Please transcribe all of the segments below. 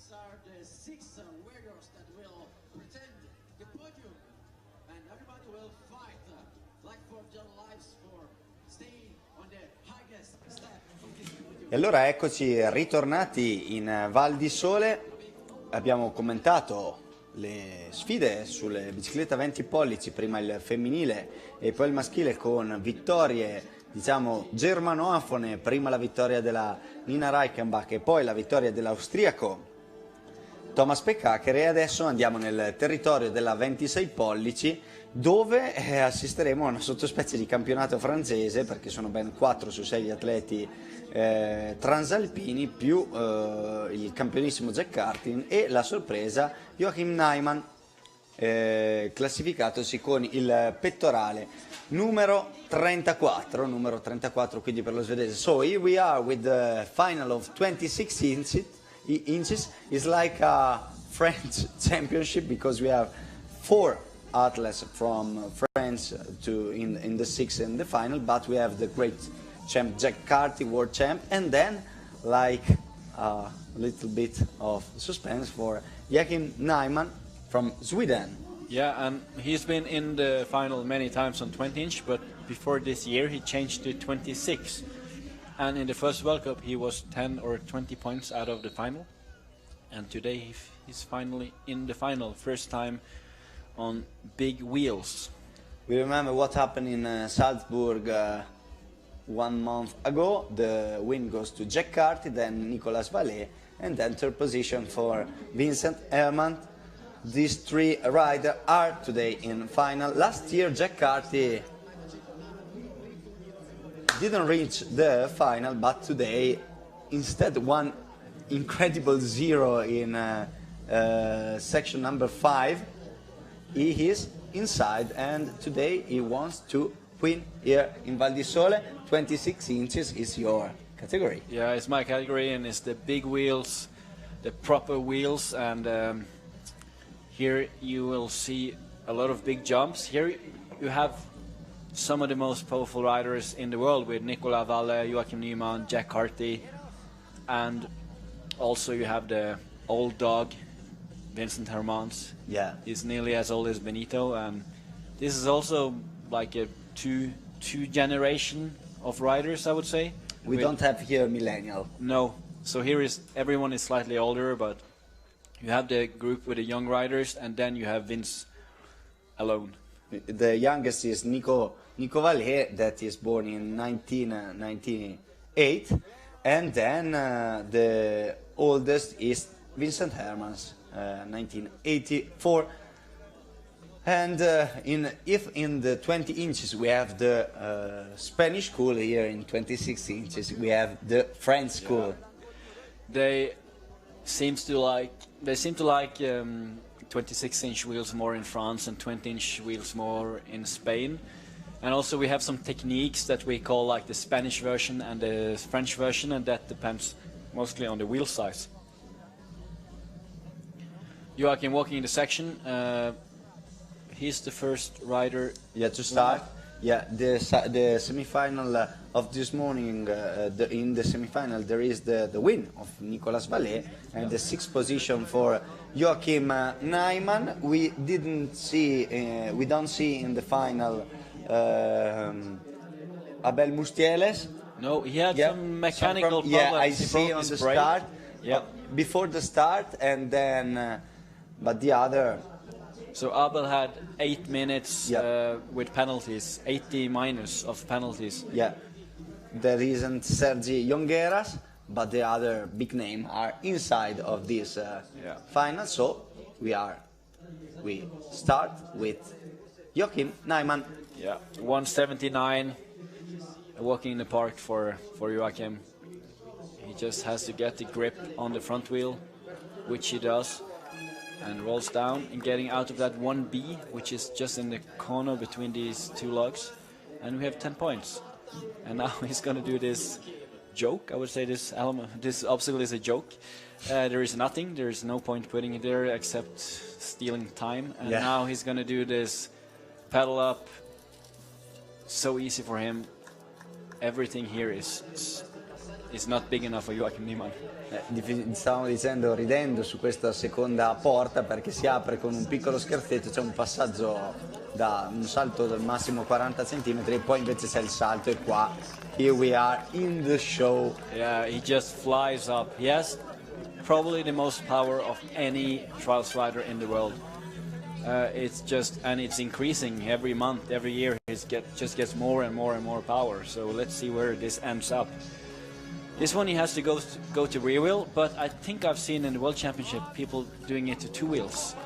These are the 6 warriors that will pretend the podium, and everybody will fight like for their lives for staying on the highest step of this podium. E allora eccoci ritornati in Val di Sole. Abbiamo commentato le sfide sulle biciclette a 20 pollici, prima il femminile e poi il maschile, con vittorie diciamo germanofone, prima la vittoria della Nina Reichenbach e poi la vittoria dell'austriaco Thomas Peckacher, e adesso andiamo nel territorio della 26 pollici dove assisteremo a una sottospecie di campionato francese, perché sono ben 4 su 6 gli atleti transalpini più il campionissimo Jack Cartin e la sorpresa Joachim Neyman, classificatosi con il pettorale numero 34 quindi per lo svedese. So here we are with the final of 26 inches. It's like a French championship because we have 4 athletes from France in the 6 and the final, but we have the great champ Jack Carty, world champ, and then like a little bit of suspense for Joachim Neyman from Sweden. Yeah, and he's been in the final many times on 20-inch, but before this year he changed to 26. And in the first World Cup he was 10 or 20 points out of the final. And today he's finally in the final, first time on big wheels. We remember what happened in Salzburg 1 month ago. The win goes to Jack Carty, then Nicolas Vallet, and then third position for Vincent Herman. These 3 riders are today in final. Last year Jack Carty didn't reach the final, but today instead one incredible 0 in section number 5, he is inside, and today he wants to win here in Val di Sole. 26 inches is your category. Yeah, it's my category, and it's the big wheels, the proper wheels, and here you will see a lot of big jumps. Here you have some of the most powerful riders in the world with Nicolas Vallet, Joachim Neyman, Jack Carty, and also you have the old dog, Vincent Hermans. Yeah. He's nearly as old as Benito, and this is also like a two generation of riders, I would say. We don't have here millennial. No. So here is everyone is slightly older, but you have the group with the young riders, and then you have Vince alone. The youngest is Nico Vallet, that is born in 1998, and then the oldest is Vincent Hermans, 1984. And if in the 20 inches we have the Spanish school, here in 26 inches we have the French school. They seem to like 26-inch wheels more in France and 20-inch wheels more in Spain. And also we have some techniques that we call like the Spanish version and the French version, and that depends mostly on the wheel size. Joachim walking in the section. He's the first rider. Yeah, to start. Yeah, the semi-final of this morning. In the semi-final, there is the win of Nicolas Vallet and the 6th position for Joachim Neyman. We didn't see. We don't see in the final Abel Mustieles. No, he had some mechanical problems. Yeah, I see on the start. Yeah, before the start, and then, but the other. So Abel had 8 minutes with penalties, 80 minus of penalties. Yeah, there isn't Sergi Jongeras, but the other big name are inside of this final. So we start with Joachim Neyman. Yeah, 179, walking in the park for Joachim. He just has to get the grip on the front wheel, which he does, and rolls down and getting out of that 1B, which is just in the corner between these 2 logs, and we have 10 points. And now he's going to do this joke. I would say this obstacle is a joke. There is nothing. There is no point putting it there except stealing time. And now he's going to do this pedal up. So easy for him. Everything here is is not big enough for Joachim Niemann. Stavamo dicendo, ridendo su questa seconda porta, perché si apre con un piccolo scherzetto, c'è un passaggio da un salto del massimo 40 cm e poi invece c'è il salto, e qua here we are in the show. Yeah, he just flies up. He has probably the most power of any trials rider in the world. It's just, and it's increasing every month, every year. Just gets more and more and more power. So let's see where this ends up. This one he has to go to rear wheel, but I think I've seen in the World Championship people doing it to 2 wheels,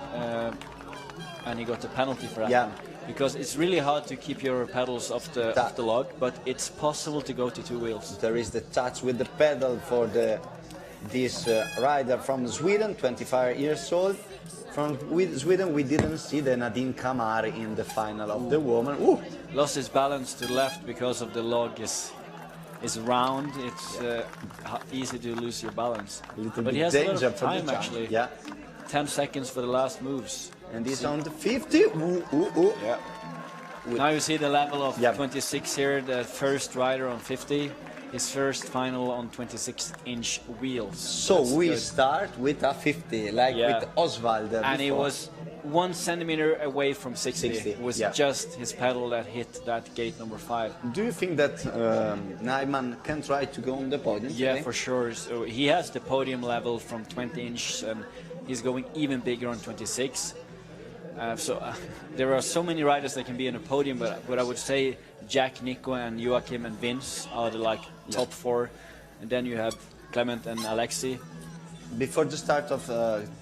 and he got a penalty for that. Yeah. Because it's really hard to keep your pedals off the log, but it's possible to go to 2 wheels. There is the touch with the pedal for this rider from Sweden, 25 years old. From Sweden, we didn't see the Nadine Kamar in the final of the woman. Ooh. Lost his balance to the left because of the log is round. It's easy to lose your balance. But he has a lot of time actually. Yeah. 10 seconds for the last moves. And he's on the 50. Ooh, ooh, ooh. Yeah. Now you see the level of Yeah. 26 here. The first rider on 50. His first final on 26-inch wheels. So That's we good. start with a 50, like Yeah. with Oswald. And he before. was 1 centimeter away from 60. 60, It was yeah. just his pedal that hit that gate number 5. Do you think that Nyman can try to go on the podium? Yeah, today? for sure. So he has the podium level from 20-inch, and he's going even bigger on 26. There are so many riders that can be on a podium, but I would say Jack, Nico, and Joachim and Vince are the top 4, and then you have Clement and Alexi. Before the start of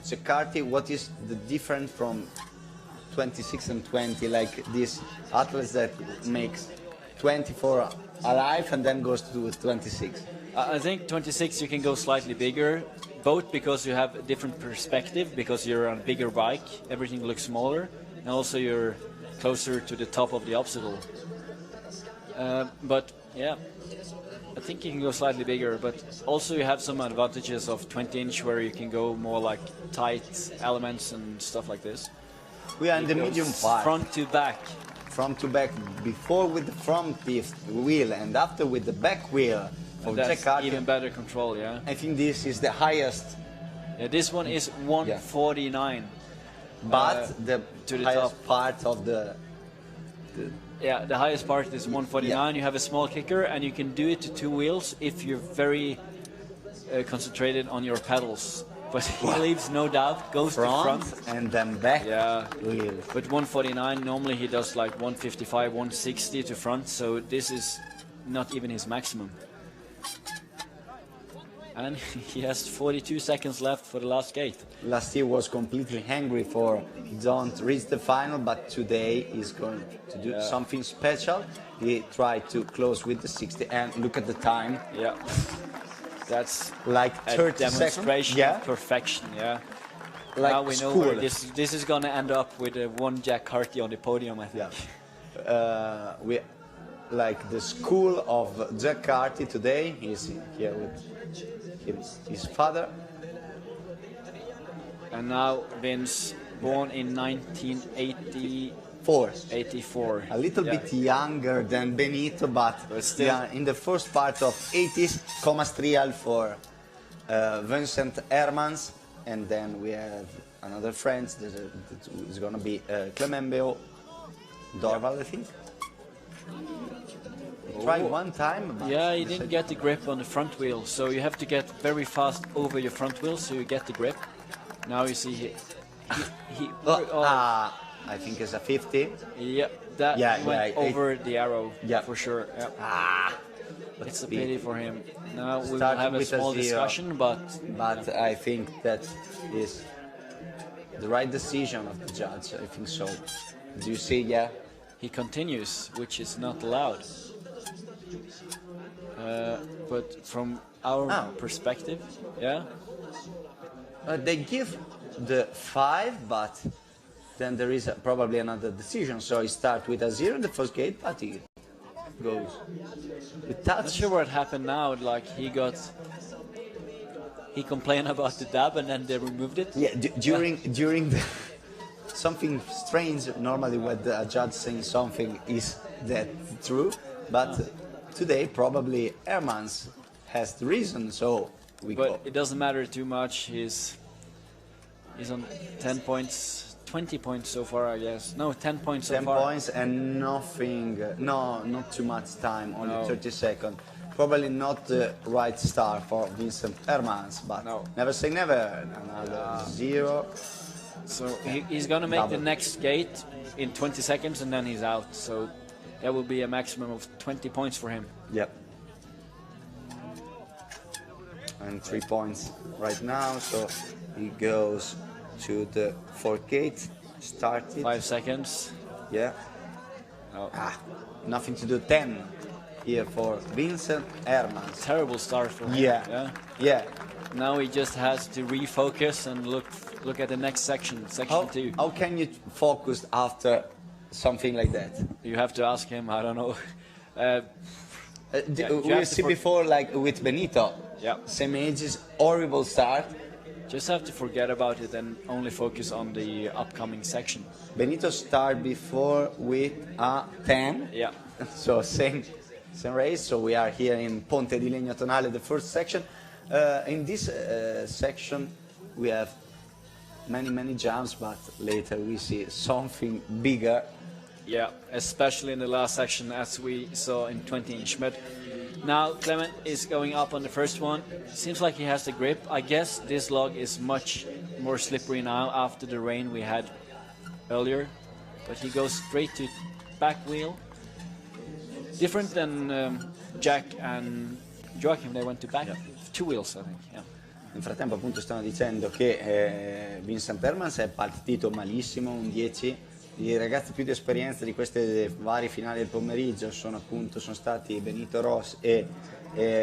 Ceccarti, what is the difference from 26 and 20? Like these athletes that makes 24 alive and then goes to 26. I think 26 you can go slightly bigger, both because you have a different perspective, because you're on a bigger bike, everything looks smaller, and also you're closer to the top of the obstacle. But yeah, I think you can go slightly bigger, but also you have some advantages of 20-inch where you can go more like tight elements and stuff like this. We are in the medium part. Front to back. Front to back, before with the front wheel and after with the back wheel for That's Ceccarti. even better control, yeah. I think this is the highest, Yeah, this one is 149. but the to the highest top. part of the Yeah, the highest part is 149. You have a small kicker, and you can do it to 2 wheels if you're very concentrated on your pedals. But he leaves no doubt, goes to front front. and then back Yeah, wheel. but 149, normally he does like 155, 160 to front, so this is not even his maximum. And he has 42 seconds left for the last gate. Last year was completely hungry for don't reach the final, but today he's going to do something special. He tried to close with the 60 and look at the time. Yeah, that's Like a 30 demonstration seconds. of perfection, yeah. Like Now we know school. where this is going to end up with one Jack Carty on the podium, I think. Yeah. We like the school of Jack Carty today. He's here with his father. And now Vince, born in 1984. 4. A little bit younger than Benito, but still. yeah, in the first part of 80s, Comastrial for Vincent Hermans, and then we have another friend that is going to be Clement Mayo, Dorval, I think. He tried one time. But Yeah, he didn't get the grip on the front wheel, so you have to get very fast over your front wheel so you get the grip. Now you see I think it's a 50. yeah, that went over the arrow, Yeah. for sure. Yeah. It's a be- pity for him. Now we will Starting have a with a small 0. discussion, but But I think that is the right decision of the judge. I think so. Do you see? Yeah. he continues, which is not allowed. But from our perspective, yeah, They give the 5, but then there is probably another decision. So he starts with a 0 in the first gate, but he goes with not touch. sure what happened now. Like he complained about the dab and then they removed it. Yeah, during the something strange. Normally, when the judge saying something is that true, but today probably Hermans has the reason, so we But go. it doesn't matter too much. He's on 10 points, 20 points so far, I guess. No, 10 points so 10 far. points and nothing, no, not too much time, only No. 30 seconds. Probably not the right start for Vincent Hermans, but No. never say never. Another 0. So he's gonna make Double. the next gate in 20 seconds and then he's out. So that will be a maximum of 20 points for him. Yep. And 3 points right now, so he goes to the 4th gate, started. 5 seconds. Yeah. Oh, Nothing to do. 10 here for Vincent Hermans. terrible start for him. Yeah. Yeah. Now he just has to refocus and look at the next section, section 2. How can you focus after something like that? You have to ask him. I don't know. you We have to see for- before, like with Benito. Yeah. Same ages, horrible start. Just have to forget about it and only focus on the upcoming section. Benito start before with a 10. Yeah. So same race. So we are here in Ponte di Legno Tonale, the first section. In this section, we have many jumps, but later we see something bigger. Yeah, especially in the last section, as we saw in 20-inch. But now Clement is going up on the first one. Seems like he has the grip. I guess this log is much more slippery now after the rain we had earlier. But he goes straight to back wheel. Different than Jack and Joachim, they went to back 2 wheels, I think. Yeah. Nel frattempo appunto stanno dicendo che Vincent Hermans è partito malissimo, un 10. I ragazzi più di esperienza di queste varie finali del pomeriggio sono stati Benito Ross e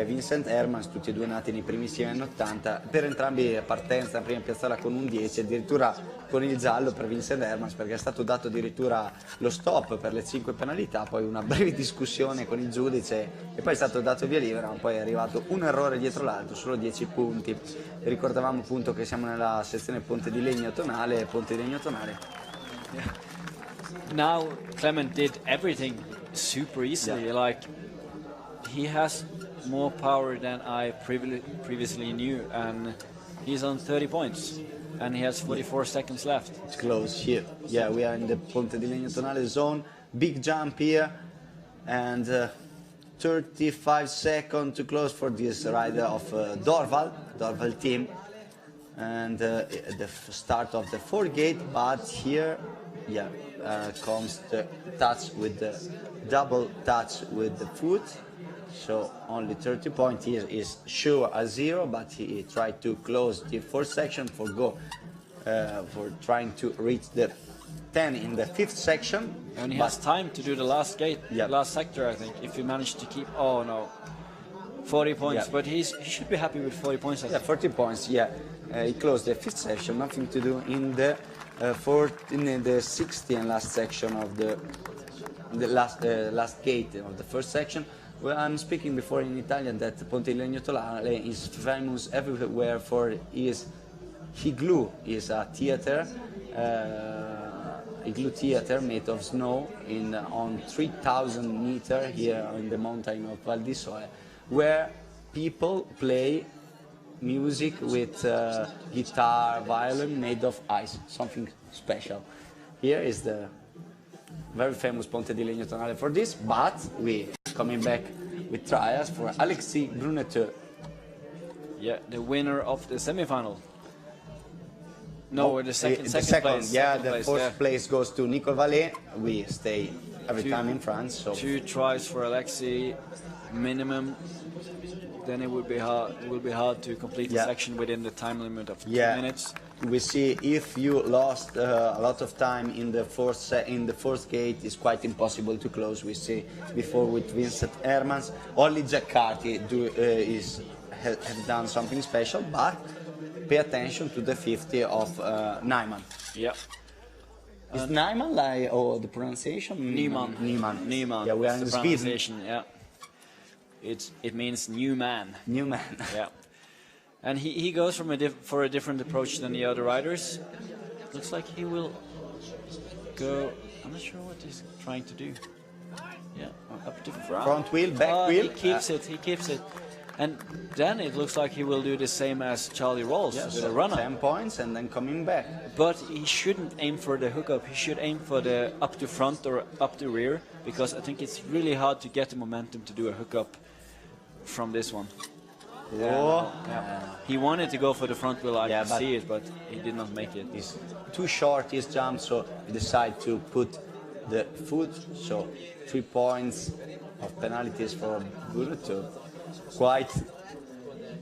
Vincent Hermans, tutti e due nati nei primissimi anni 80. Per entrambi partenza, la prima piazzata con un 10, addirittura con il giallo per Vincent Hermans, perché è stato dato addirittura lo stop per le 5 penalità, poi una breve discussione con il giudice e poi è stato dato via libera, ma poi è arrivato un errore dietro l'altro, solo 10 punti. E ricordavamo appunto che siamo nella sezione Ponte di Legno Tonale. Now Clement did everything super easily. Like he has more power than I previously knew, and he's on 30 points, and he has 44 seconds left. It's close here. Yeah, we are in the Ponte di Legno Tonale zone. Big jump here, and 35 seconds to close for this rider of Dorval team. And the start of the 4th gate, but here, comes the touch with the double touch with the foot. So only 30 points here is sure a 0, but he tried to close the 4th section for trying to reach the 10 in the 5th section. And he has time to do the last gate, Yeah. last sector, I think, if he managed to keep. Oh no, 40 points. Yeah. But he should be happy with 40 points. I Yeah, think. 40 points. Yeah, he closed the 5th section. Nothing to do in the 60th and last section of the last gate of the first section. Well, I'm speaking before in Italian that Ponte di Legno Tonale is famous everywhere for his igloo. Is a theater, igloo theater made of snow on 3,000 meters here in the mountain of Val di Sole, where people play music with guitar, violin made of ice, something special. Here is the very famous Ponte di Legno Tonale for this, but we coming back with trials for Alexis Bruneteux. Yeah, the winner of the semifinal. No, the second place. Yeah, second the place, 4th place goes to Nicole Vallée. We stay every time in France, so 2 tries for Alexi minimum. Then it would be hard. It will be hard to complete the Yeah. section within the time limit of 2 yeah. minutes. We see if you lost a lot of time in the fourth gate, it's quite impossible to close. We see before with Vincent Hermans, only Jack Carty have done something special, but pay attention to the 50 of Nijman. Yeah. Is Nijman like the pronunciation? Niemann. Yeah, we are It's in the Sweden. pronunciation. Yeah. It means new man. New man. Yeah. And he goes for a different approach than the other riders. Looks like he will go. I'm not sure what he's trying to do. Yeah, up to front. Front wheel, back wheel. He keeps it. He keeps it. And then it looks like he will do the same as Charlie Rolls with a run-up. 10 points and then coming back. But he shouldn't aim for the hookup. He should aim for the up to front or up to rear, because I think it's really hard to get the momentum to do a hookup from this one. Oh, He wanted to go for the front wheel, I Yeah, could but see it, but he did not make it. he's too short his jump, so he decided to put the foot, so 3 points of penalties for Bruno. Quite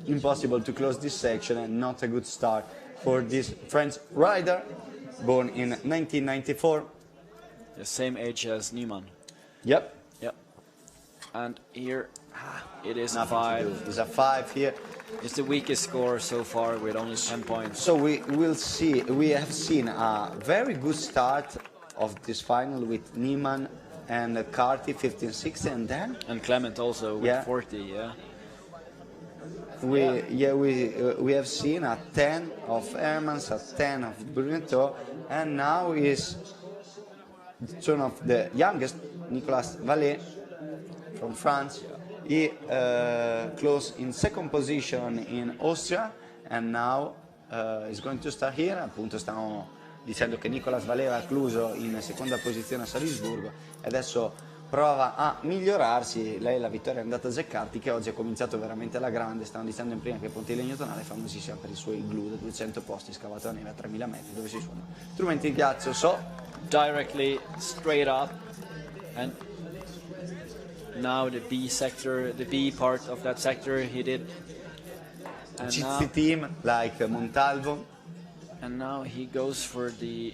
impossible to close this section, and not a good start for this French rider, born in 1994. The same age as Niemann. Yep, Yep. And here it is nothing to 5. do. It's a 5 here. It's the weakest score so far with only 10 points. So we have seen a very good start of this final with Niemann and Carty 15-60, and then And Clement also with 40, yeah. we have seen a 10 of Hermans, a 10 of Brunetto, and now is the turn of the youngest, Nicolas Vallet from France. He closed in second position in Austria, and now is going to start here. Appunto stiamo dicendo che Nicolas Vallet ha chiuso in seconda posizione a Salisburgo e adesso prova a migliorarsi. Lei la vittoria è andata a Zeccarti, che oggi ha cominciato veramente alla grande. Stanno dicendo in prima che Pontilegno Tonale è famosissima per i suoi glue da 200 posti scavato a neve a 3000 metri, dove si suonano strumenti di ghiaccio. Directly straight up, and now the B sector, the B part of that sector he did. And GC team like Montalvo. And now he goes for the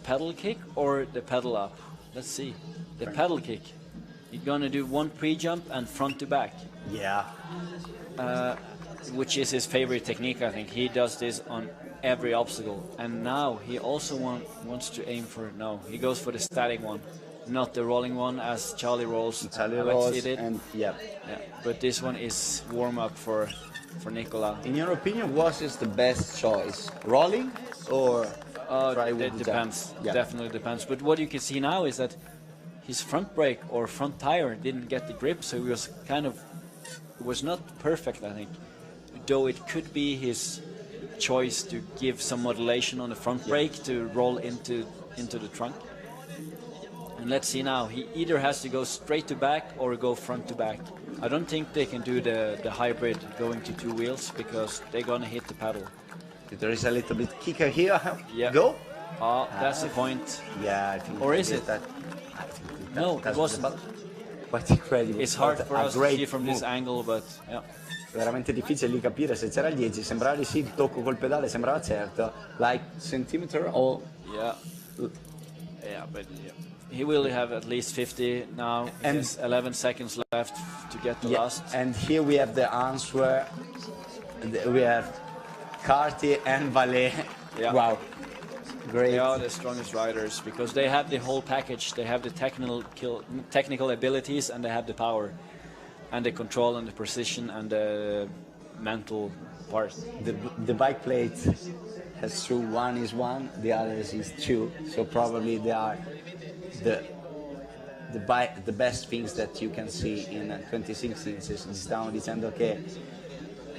pedal kick or the pedal up. Let's see. The pedal kick. He's gonna do one pre-jump and front to back. Yeah. Which is his favorite technique, I think. He does this on every obstacle. And now he also wants to aim for, no, he goes for the static one, not the rolling one as Charlie Rolls did. And yeah. But this one is warm up for Nicola. In your opinion, what is the best choice? Rolling or try with It the depends. jump? Yeah. Definitely depends. But what you can see now is that his front brake or front tire didn't get the grip, so he was it was not perfect, I think. Though it could be his choice to give some modulation on the front brake to roll into the trunk. And let's see now. He either has to go straight to back or go front to back. I don't think they can do the hybrid going to 2 wheels, because they're gonna hit the pedal. There is a little bit kicker here. Yeah. Go. That's the point. Yeah, I think. Or is it? That, No, it wasn't. Quite incredible. It's hard But for a us to great see from this move. angle, but yeah. Veramente difficile di capire se c'era il 10, sembrava di sì, il tocco col pedale sembrava certo, like centimeter or... Yeah, but yeah. He will have at least 50 now. And There's 11 seconds left to get the last. And here we have the answer. We have Carty and Vallet. Yeah. Wow, great. They are the strongest riders because they have the whole package. They have the technical abilities, and they have the power, and the control, and the precision, and the mental part. The bike plate has two. One is 1, the other is 2. So probably they are the best things that you can see in 2016. Stiamo dicendo che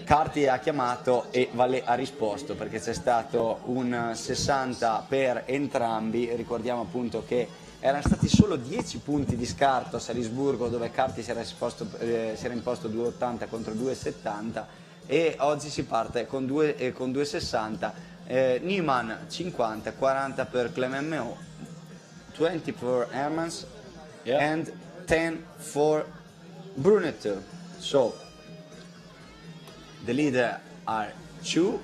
Carty ha chiamato e Vallet ha risposto, perché c'è stato un 60 per entrambi. Ricordiamo appunto che erano stati solo 10 punti di scarto a Salisburgo, dove Carty si era imposto 2,80 contro 2,70, e oggi si parte con 2,60. Niemann 50, 40 per Clement Mayo, 20 for Hermans, and 10 for Brunet. So the leader are 2.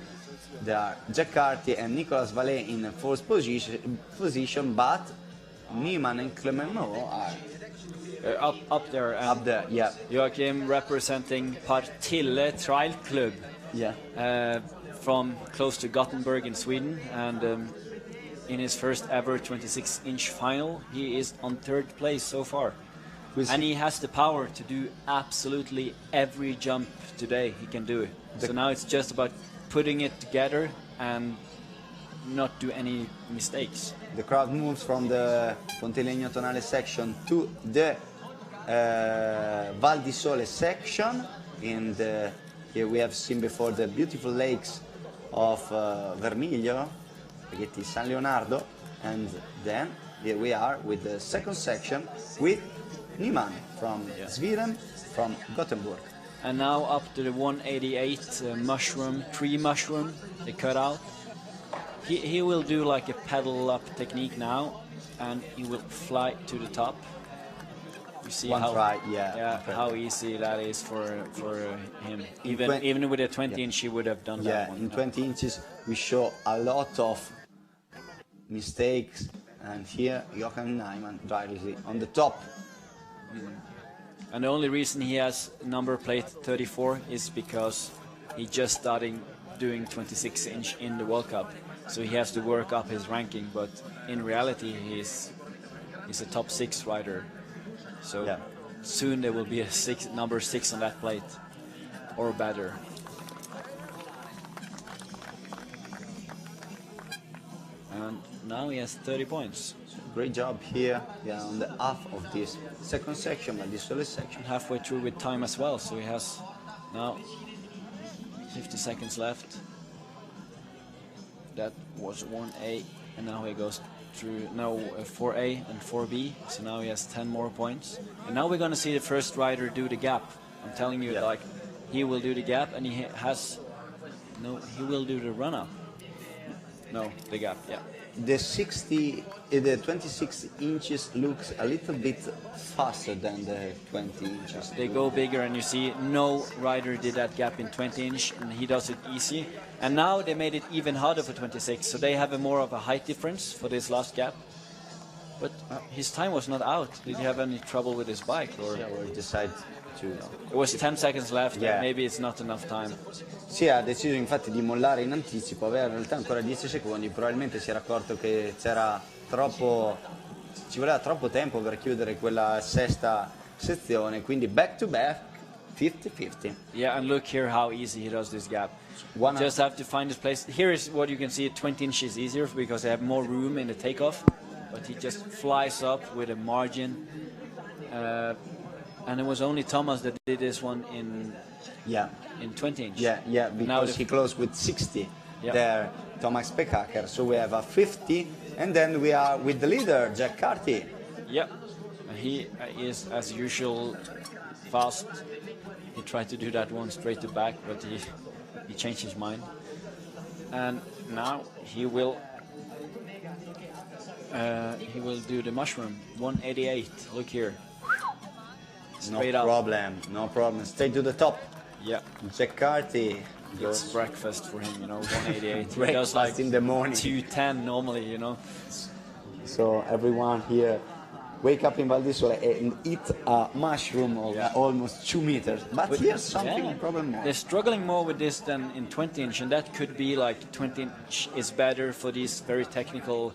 They are Jack Carty and Nicolas Vallet in fourth position, but Niemann and Clement Mayo are up there. up there. Yeah. Joachim representing Partille Trail Club. Yeah. From close to Gothenburg in Sweden, and in his first ever 26-inch final, he is on 3rd place so far. And he has the power to do absolutely every jump today. He can do it. So now it's just about putting it together and not do any mistakes. The crowd moves from the Pontilegno Tonale section to the Val di Sole section. in the, here we have seen before the beautiful lakes of Vermiglio, Spaghetti San Leonardo, and then here we are with the second section with Niemann from Sweden, from Gothenburg. And now up to the 188 tree mushroom, the cutout. He will do like a pedal up technique now, and he will fly to the top. You see how easy that is for him. Even with a 20-inch, he would have done that one. In 20 inches, we show a lot of mistakes, and here Joachim Niemann directly on the top. And the only reason he has number plate 34 is because he just started doing 26-inch in the World Cup, so he has to work up his ranking. But in reality, he's a top 6 rider. So soon there will be a number 6 on that plate, or better. And now he has 30 points. Great job here, on the half of this second section, but this first section. Halfway through with time as well, so he has now 50 seconds left. That was 1A, and now he goes through 4A and 4B, so now he has 10 more points. And now we're going to see the first rider do the gap. I'm telling you, like, he will do the gap, and he will do the run-up. No, the gap, The 26 inches looks a little bit faster than the 20 inches. They go bigger, and you see no rider did that gap in 20 inch, and he does it easy. And now they made it even harder for 26, so they have more of a height difference for this last gap. But his time was not out. Did he have any trouble with his bike? Or decide to... It was 10 seconds left, and maybe it's not enough time. Sì, ha deciso infatti di mollare in anticipo, aveva in realtà ancora 10 secondi, probabilmente si era accorto che ci voleva troppo tempo per chiudere quella sesta sezione, quindi back to back, 50-50. Yeah, and look here how easy he does this gap. Just have to find his place. Here is what you can see, 20 inches easier because they have more room in the takeoff, but he just flies up with a margin. And it was only Thomas that did this one in 20 inch. Yeah, because he closed with 60 there, Thomas Pekaker. So we have a 50, and then we are with the leader, Jack Carty. Yeah, he is as usual fast. He tried to do that one straight to back, but he changed his mind. And now he will do the mushroom 188. Look here. Straight no problem. Stay to the top. Yeah. Jack Carty. It's breakfast for him, 188. He does like in the morning. 210 normally, So everyone here wake up in Val di Sole and eat a mushroom of almost 2 meters. But here's something problem more. They're struggling more with this than in 20 inch, and that could be like 20 inch is better for these very technical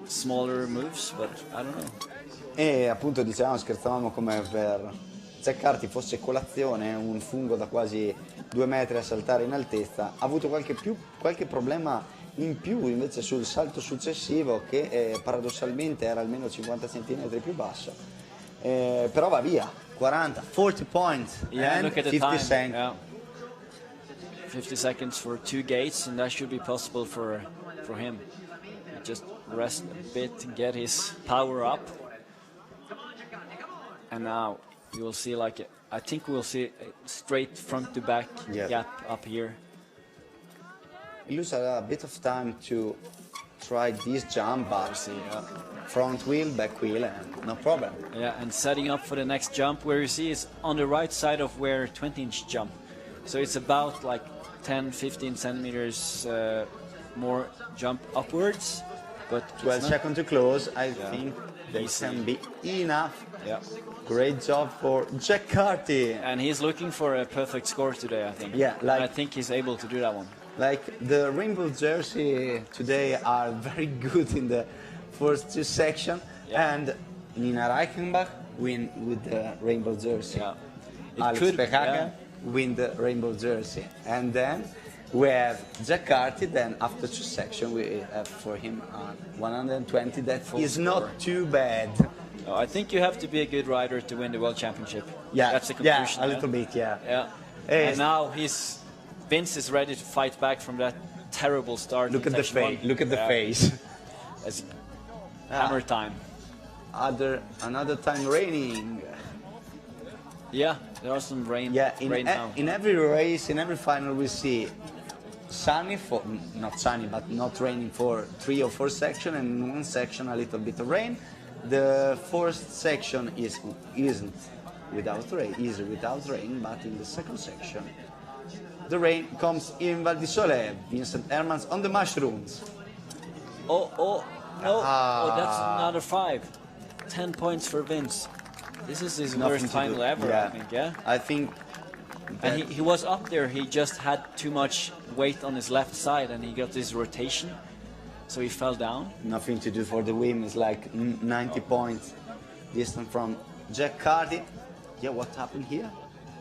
smaller moves, but I don't know. E appunto scherzavamo come per Jack Carty fosse colazione, un fungo da quasi 2 metri a saltare in altezza. Ha avuto qualche problema in più invece sul salto successivo, che paradossalmente era almeno 50 cm più basso, però va via. 40 points and look at the 50 time. 50 seconds for 2 gates, and that should be possible for him. Just rest a bit, get his power up. And now you will see I think we'll see a straight front to back gap up here. You lose a bit of time to try this jump, but front wheel, back wheel, and no problem. Yeah, and setting up for the next jump, where you see is on the right side of where 20-inch jump. So it's about like 10-15 centimeters more jump upwards. But 12 seconds to close. I think they can be enough. Yeah. Great job for Jack Carty. And he's looking for a perfect score today, I think. Yeah, I think he's able to do that one. Like the rainbow jersey today are very good in the first 2 sections, and Nina Reichenbach win with the rainbow jersey. Yeah. Alex Pekaker win the rainbow jersey, and then we have Jack Carty. Then after 2 sections we have for him 120. That is not too bad. I think you have to be a good rider to win the World Championship. Yeah, that's the yeah, conclusion. a little bit, yeah. Yeah. Hey, And now Vince is ready to fight back from that terrible start. look in at the section face. one. Look at the Yeah. face. It's hammer time. Another time raining. Yeah, there are some rain. Yeah, rain now. in every race, in every final, we see sunny for not sunny, but not raining for 3 or 4 sections, and in one section a little bit of rain. The first section isn't without rain, but in the second section, the rain comes in Val di Sole. Vincent Hermans on the mushrooms. Oh, no. Oh, that's another 5. 10 points for Vince. This is his Nothing worst to final do. ever, Yeah. I think, yeah? I think. And he was up there, he just had too much weight on his left side and he got this rotation, so he fell down. Nothing to do for the win. It's like 90 points distant from Jack Carty. Yeah, what happened here?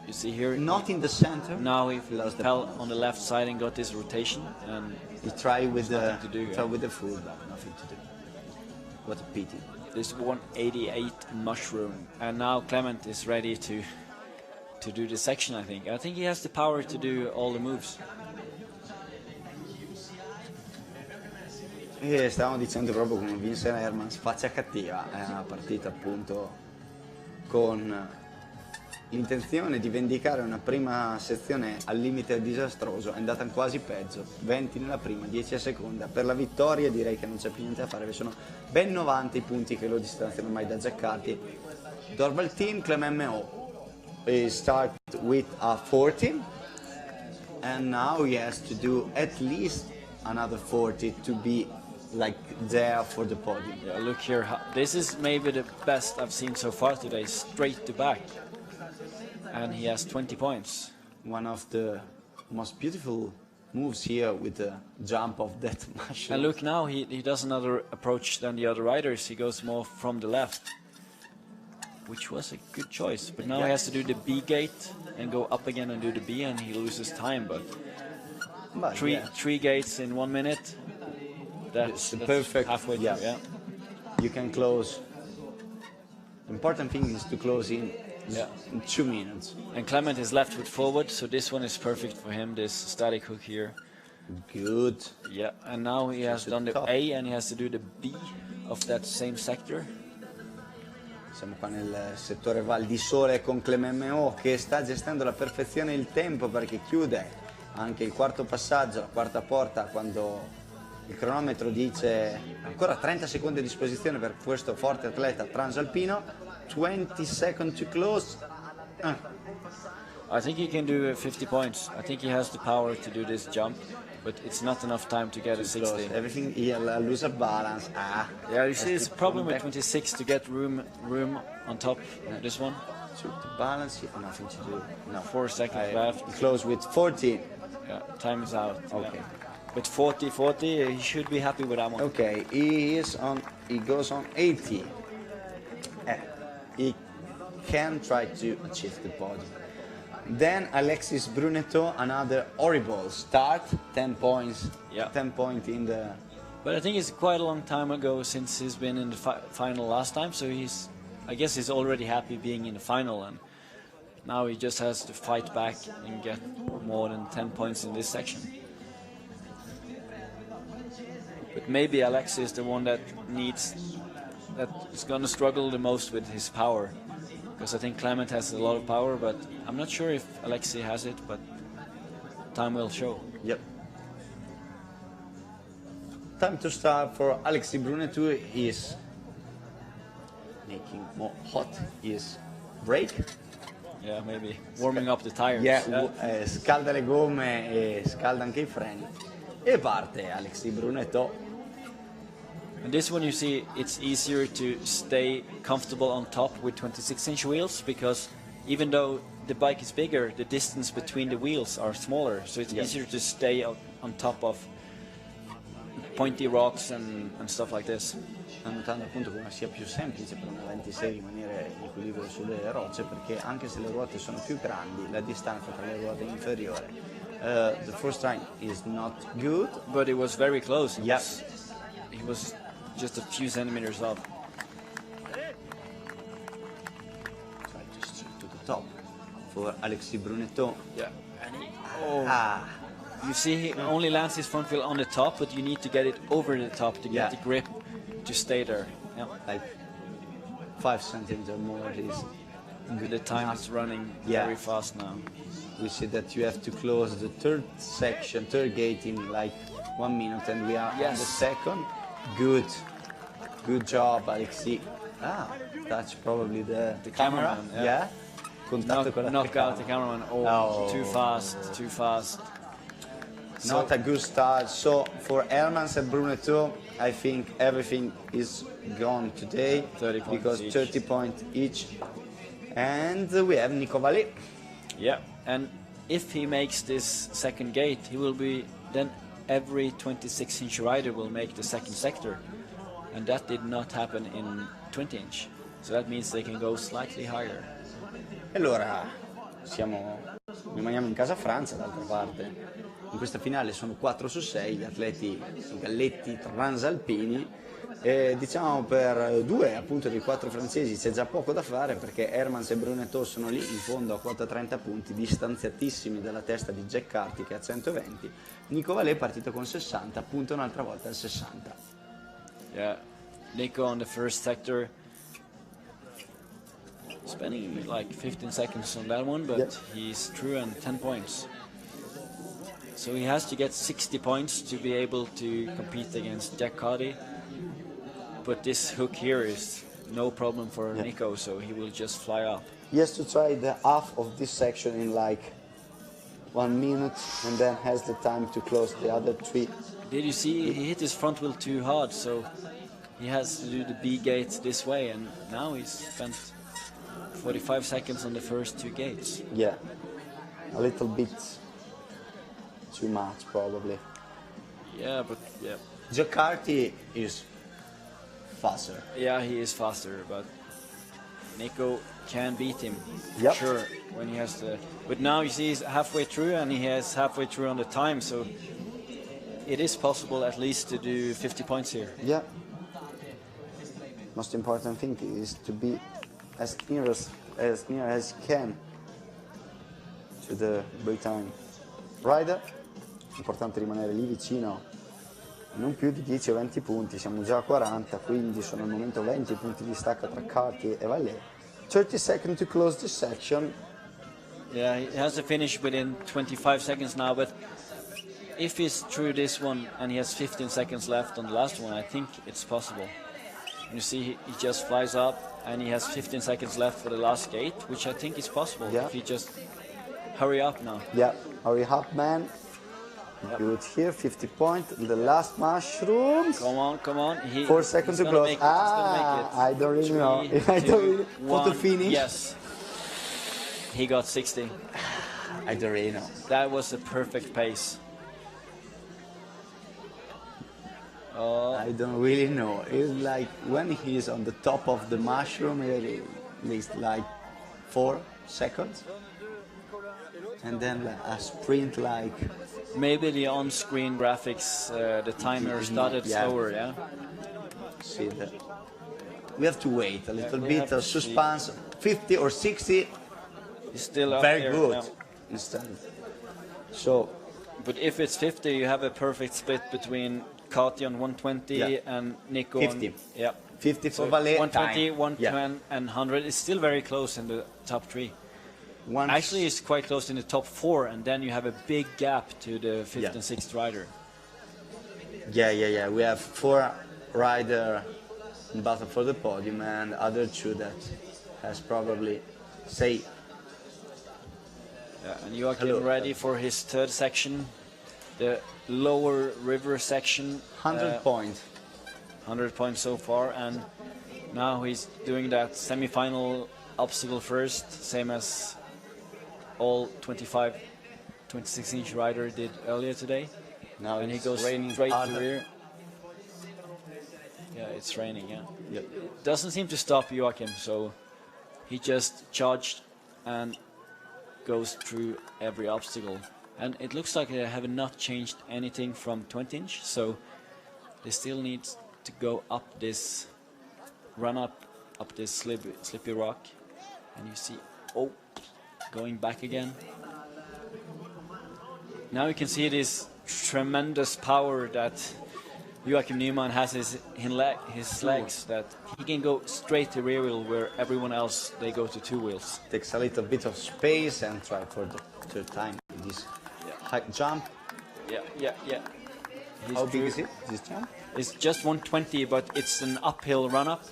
You see here, Not in the center. now he lost the fell balance. on the left side and got this rotation, and He tried with the nothing to do, yeah. tried with the food, but nothing to do. What a pity. this 188 mushroom. And now Clement is ready to do the section, I think. I think he has the power to do all the moves. E stavamo dicendo proprio come Vincent Hermans faccia cattiva, è una partita appunto con l'intenzione di vendicare una prima sezione al limite disastroso, è andata quasi peggio, 20 nella prima, 10 a seconda, per la vittoria direi che non c'è più niente da fare, sono ben 90 i punti che lo distanziano ormai da Giaccardi. Dorval team, Clement Mayo start with a 40 and now he has to do at least another 40 to be like there for the podium. Yeah, look here, this is maybe the best I've seen so far today, straight to back. And he has 20 points. One of the most beautiful moves here with the jump of that mushroom. And look now, he does another approach than the other riders. He goes more from the left, which was a good choice. But now he has to do the B gate and go up again and do the B, and he loses time. But But three gates in 1 minute, that's perfect. halfway through, yeah. You can close. The important thing is to close in 2 minutes. And Clement is left foot forward, so this one is perfect for him, this static hook here. Good. Yeah, and now he has done the top. A and he has to do the B of that same sector. Siamo qua nel settore Val di Sole con Clement Mayo che sta gestendo alla perfezione il tempo perché chiude anche il quarto passaggio, la quarta porta quando il cronometro dice ancora 30 secondi a disposizione per questo forte atleta transalpino. 20 seconds to close. I think he can do 50 points. I think he has the power to do this jump, but it's not enough time to get a 60. Everything he'll lose a balance. Yeah, you see, it's a problem with 26 to get room on top of this one. To balance, nothing to do. No. 4 seconds left. Close with 40. Yeah, time is out. Okay. Yeah. But 40, he should be happy with that one. Okay, he goes on 80. He can try to achieve the podium. Then Alexis Brunetto, another horrible start, 10 points. Yeah. 10 points in the. But I think it's quite a long time ago since he's been in the final last time, so I guess he's already happy being in the final, and now he just has to fight back and get more than 10 points in this section. But maybe Alexis is the one that is going to struggle the most with his power, because I think Clement has a lot of power, but I'm not sure if Alexis has it, but time will show. Yep. Time to start for Alexis Brunetto. Is making more hot his brake. Yeah, maybe warming up the tires. Scalda le gomme e scalda anche I freni. E parte Alexis Brunetto. And this one, you see, it's easier to stay comfortable on top with 26-inch wheels, because even though the bike is bigger, the distance between the wheels are smaller, so it's easier to stay on top of pointy rocks and stuff like this. Sto notando appunto come sia più semplice per una 26 rimanere in equilibrio sulle rocce, perché anche se le ruote sono più grandi, la distanza tra le ruote è inferiore. The first time is not good, but it was very close. Yes. He was just a few centimeters off. for Alexis Brunetto. Yeah. And Ah, you see, he only lands his front wheel on the top, but you need to get it over the top to get Yeah. the grip to stay there. Yeah. like 5 centimeters more is The time is running Yeah. very fast now. we see that you have to close the third gate in like 1 minute, and we are on Yes. the second. Good job, Alexis. That's probably the camera. cameraman, yeah. Contatto con la Knock out the telecamera. cameraman. Oh, Oh. too fast. Not a good start. So for Hermans and Brunetto, I think everything is gone today 30 points because each. 30 points each. And we have Nico Vallée. Yeah, and if he makes this second gate, he will be then every 26-inch rider will make the second sector, and that did not happen in 20-inch. So that means they can go slightly higher. E allora rimaniamo in casa Francia d'altra parte. In questa finale sono 4 su 6 gli atleti, i galletti transalpini, e diciamo per 2 appunto dei 4 francesi c'è già poco da fare, perché Hermans e Brunetto sono lì in fondo a quota 30 punti, distanziatissimi dalla testa di Jack Carty che ha 120. Nico Vallée è partito con 60, punta un'altra volta al 60. Yeah, Nico on the first sector, spending like 15 seconds on that one, but Yeah. he's through on 10 points. So he has to get 60 points to be able to compete against Jack Carty. But this hook here is no problem for Yeah. Nico, so he will just fly up. He has to try the half of this section in like 1 minute, and then has the time to close the other 3. Did you see he hit his front wheel too hard, so he has to do the B gate this way, and now he's spent 45 seconds on the first 2 gates. Yeah, a little bit too much probably. Yeah, but yeah. Jack Carty is faster. Yeah, he is faster, but Nico can beat him. Yep. Sure, when he has the. But now you see he's halfway through, and he has halfway through on the time, so it is possible at least to do 50 points here. Yeah. Most important thing is to be as near as you can to the Britannian rider. Importante rimanere lì vicino, non più di 10 o 20 punti, siamo già a 40, quindi sono al momento 20 punti di stacco tra Carty e Vallée. 30 seconds to close this section. Yeah, he has to finish within 25 seconds now, but if he's through this one and he has 15 seconds left on the last one, I think it's possible. And you see, he just flies up and he has 15 seconds left for the last gate, which I think is possible Yeah. if he just hurry up now. Yeah, hurry up, man. Yep. Good here, 50 points. The last mushrooms. Come on. 4 seconds to close. Make it. He's gonna make it. I don't really know. 3, I don't really. 2, For the 1. finish? Yes. He got 60. I don't really know. That was a perfect pace. I don't really know. It's like when he's on the top of the mushroom, at least like 4 seconds. And then a sprint like. Maybe the on-screen graphics, the timer started Yeah. slower, yeah? See that. We have to wait a little we bit have of to see. suspense. 50 or 60, He's still up very there, good. yeah. Instead. So But if it's 50, you have a perfect split between Carty on 120 Yeah. and Nico 50. on 50 for so Vallée. 120, time. 110, and 100 is still very close in the top 3. Once- Actually, it's quite close in the top 4, and then you have a big gap to the 5th Yeah. and 6th rider. Yeah. We have 4 rider in battle for the podium, and other 2 that has probably say. Yeah, and Joachim Hello. ready for his 3rd section, the lower river section. 100 points. 100 points so far, and now he's doing that semi-final obstacle first, same as all 26-inch rider did earlier today. Now And he it's goes raining straight to hard. rear. Yeah, it's raining, yeah. Yep. Doesn't seem to stop Joachim, so he just charged and goes through every obstacle. And it looks like they have not changed anything from 20-inch, so they still need to go up this, run up this slippy rock. And you see, oh, going back again. Now you can see this tremendous power that Joachim Neumann has his legs, that he can go straight to rear wheel where everyone else, they go to two wheels. Takes a little bit of space and try for the third time this high jump. Yeah. How big is it, this jump? It's just 120, but it's an uphill run-up.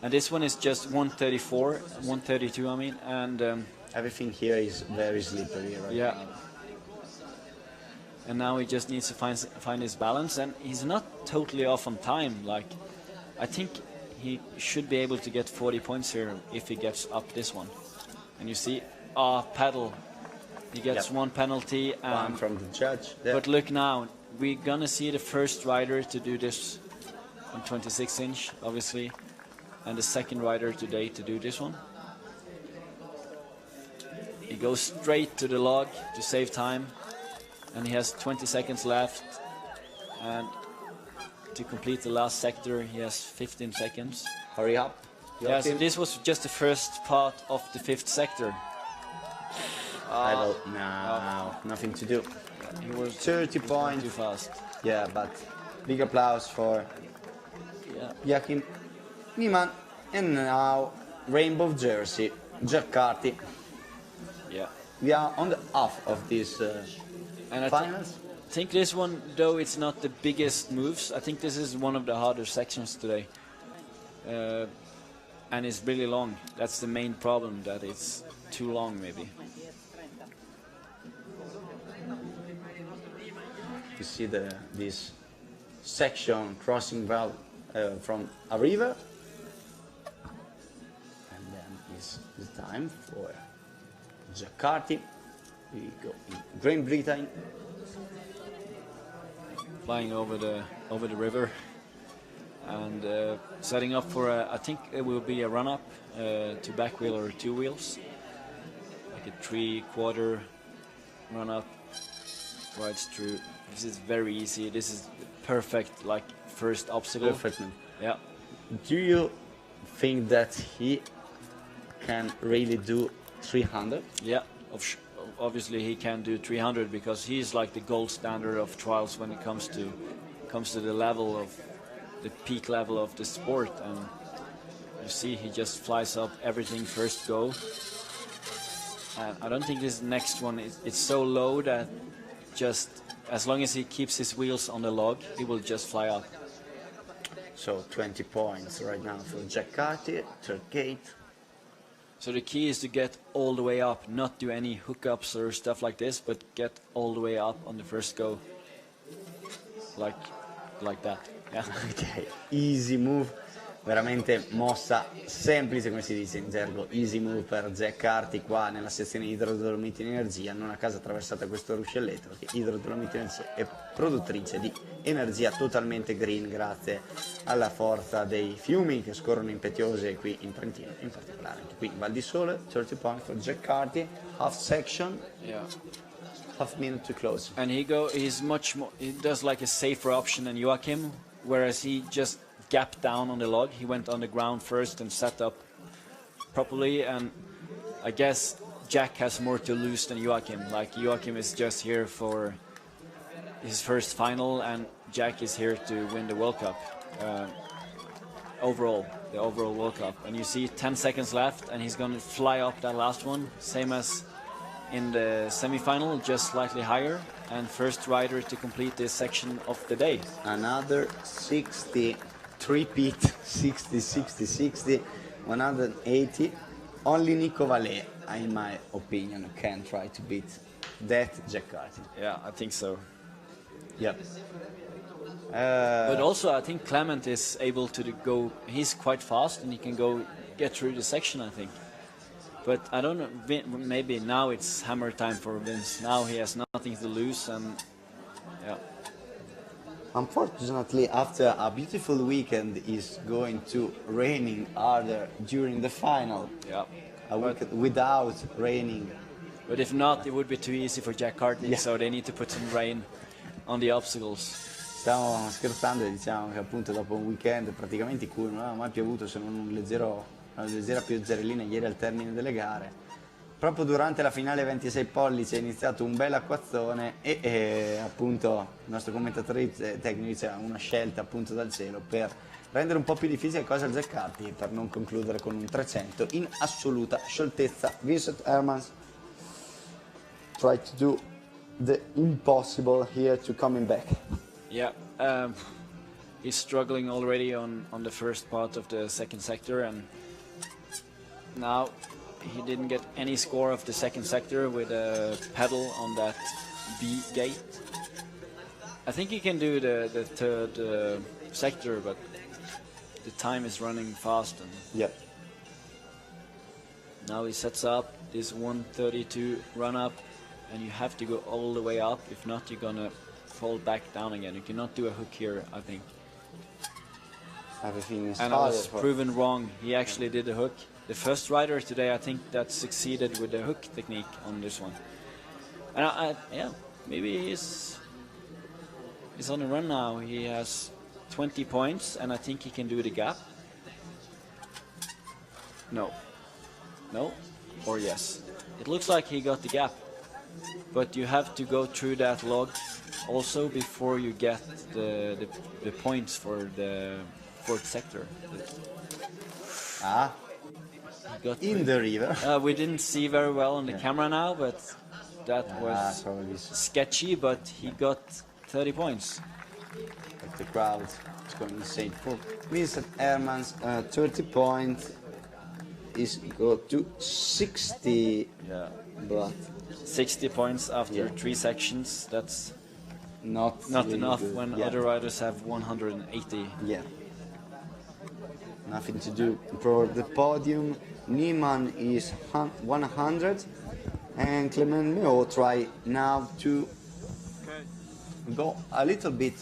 And this one is just 132, I mean. And everything here is very slippery, right? Yeah. And now he just needs to find his balance, and he's not totally off on time. Like, I think he should be able to get 40 points here if he gets up this one. And you see, pedal. He gets one penalty. One from the judge. There. But look now, we're gonna see the first rider to do this on 26-inch, obviously, and the second rider today to do this one. He goes straight to the log to save time. And he has 20 seconds left, and to complete the last sector he has 15 seconds. Hurry up. Yeah, so this was just the first part of the 5th sector. No, nothing to do. He was 30 points. Too fast. Yeah, but big applause for Joachim Neumann. And now rainbow jersey, Jack Carty. Yeah. We are on the half of this and finals. I think this one, though it's not the biggest moves, I think this is one of the harder sections today. And it's really long. That's the main problem, that it's too long maybe. You see this section crossing from a river. And then it's time for Jack Carty. We go in Great Britain. Flying over the river and setting up for I think it will be a run-up to back wheel or two wheels, like a 3/4 run-up, rides through. This is very easy. This is perfect, like first obstacle. Perfect. Yeah. Do you think that he can really do 300? Yeah. Obviously he can do 300 because he's like the gold standard of trials when it comes to the level of the peak level of the sport. And you see he just flies up everything first go. And I don't think this next one it's so low that just as long as he keeps his wheels on the log, he will just fly up. So 20 points right now for Jack Carty, third gate. So the key is to get all the way up, not do any hookups or stuff like this, but get all the way up on the first go. Like that. Yeah. Ok, easy move, veramente mossa semplice, come si dice in gergo, easy move per Jack Carty qua nella sezione idrodolomiti in energia, non a caso attraversata questo ruscelletto, perché idrodolomiti in energia è produttrice di energia totalmente green grazie alla forza dei fiumi che scorrono impetuose qui in Trentino, in particolare anche qui in Val di Sole. 30 points for Jack Carty, half section. Yeah. Half minute to close. And he's much more, he does like a safer option than Joachim, whereas he just gapped down on the log. He went on the ground first and set up properly, and I guess Jack has more to lose than Joachim. Like Joachim is just here for his first final, and Jack is here to win the World Cup. The overall World Cup. And you see 10 seconds left, and he's going to fly up that last one, same as in the semi-final, just slightly higher, and first rider to complete this section of the day. Another 60, three-peat, 60, 60, 60, 180. Only Nico Vallet, in my opinion, can try to beat that Jack Carty. Yeah, I think so. Yep. But also, I think Clement is able to go. He's quite fast, and he can get through the section, I think. But I don't know. Maybe now it's hammer time for Vince. Now he has nothing to lose, and yeah. Unfortunately, after a beautiful weekend, is going to raining harder during the final. Yeah. A weekend without raining. But if not, it would be too easy for Jack Carty. Yeah. So they need to put some rain on the obstacles. Stiamo scherzando e diciamo che appunto dopo un weekend praticamente in cui non aveva mai piovuto se non una leggera pioggerellina ieri al termine delle gare, proprio durante la finale 26 pollici è iniziato un bel acquazzone e appunto il nostro commentatore tecnico diceva una scelta appunto dal cielo per rendere un po' più difficile le cose al Zeccardi per non concludere con un 300 in assoluta scioltezza. Vincent Hermans try to do the impossible here to coming back. Yeah, he's struggling already on the first part of the second sector, and now he didn't get any score of the second sector with a pedal on that B gate. I think he can do the third sector, but the time is running fast. And Yep. now he sets up this 132 run up, and you have to go all the way up. If not, you're gonna fall back down again. You cannot do a hook here, I think. Everything is And I hard was for- proven wrong. He actually did a hook. The first rider today, I think, that succeeded with the hook technique on this one. And yeah, maybe he's on the run now. He has 20 points, and I think he can do the gap. No, or yes. It looks like he got the gap, but you have to go through that log also before you get the points for the fourth sector. Ah, He got in the river. we didn't see very well on the camera now, but that was probably sketchy. But he got 30 points. the crowd is going insane. For Vincent Hermans, 30 points is go to 60. Yeah, But 60 points after Yeah. 3 sections. That's not not really enough good. when Yeah. other riders have 180. Yeah. Nothing to do. For the podium, Niemann is 100 and Clement Mayo try now to go a little bit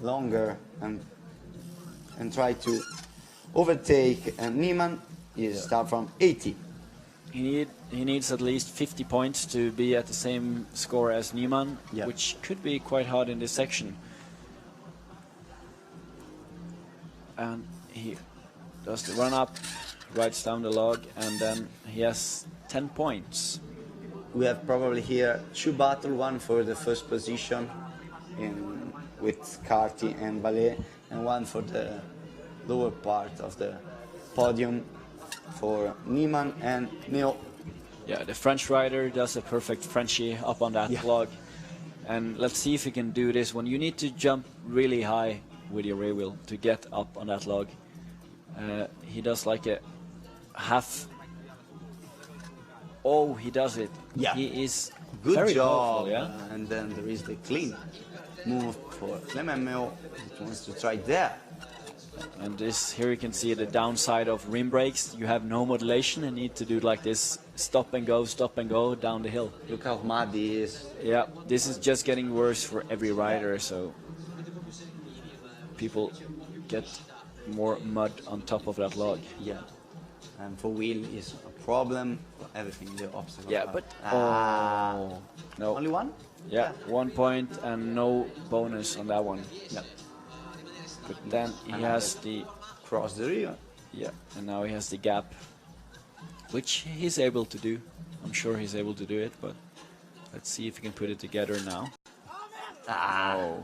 longer and try to overtake Niemann. He start from 80. He needs at least 50 points to be at the same score as Niemann, Yeah. which could be quite hard in this section. And he does the run up, rides down the log, and then he has 10 points. We have probably here 2 battles, one for the first position with Carty and Ballet, and one for the lower part of the podium for Niemann and Mayo. Yeah, the French rider does a perfect Frenchie up on that Yeah. log. And let's see if he can do this one. You need to jump really high with your rear wheel to get up on that log. He does like a half. Oh, he does it. Yeah. He is Good very job. powerful, yeah. And then there is the clean move for Clement Mayo. He wants to try there. And this here you can see the downside of rim brakes. You have no modulation and need to do like this, stop and go down the hill. Look how muddy he is. Yeah, this is just getting worse for every rider, so people get more mud on top of that log. Yeah. And for wheel is a problem. For everything the obstacle. Yeah, but no. Only one? Yeah, 1 point and no bonus on that one. Yeah. But then he has the Cross the river. yeah, and now he has the gap, which he's able to do. I'm sure he's able to do it, but let's see if he can put it together now. Oh.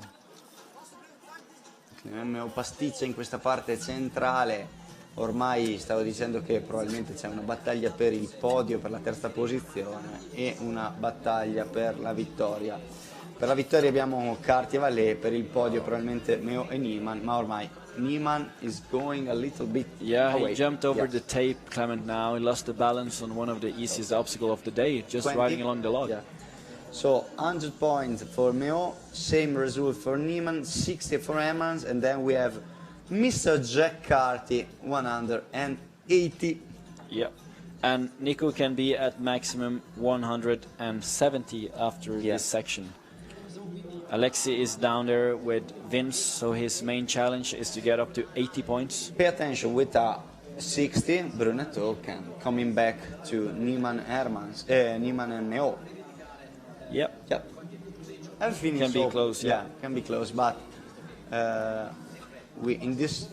Clement Mayo pasticcia in questa parte centrale. Ormai stavo dicendo che probabilmente c'è una battaglia per il podio, per la terza posizione e una battaglia per la vittoria. Per la vittoria abbiamo Carty e Vallée, per il podio probabilmente Mayo e Niemann, ma ormai Niemann is going a little bit Yeah, away. he jumped over Yeah. the tape, Clement now. He lost the balance on one of the easiest obstacles of the day, just 20. riding along the log. Yeah. So 100 points for Mayo, same result for Niemann, 60 for Hermans, and then we have Mr. Jack Carty, 180. Yeah. And Nico can be at maximum 170 after Yeah. this section. Alexi is down there with Vince, so his main challenge is to get up to 80 points. Pay attention with a 60, Brunetto can coming back to Niemann and Mayo. Yep. Yep. Everything Can is be open. close, yeah. Can be close, but we in this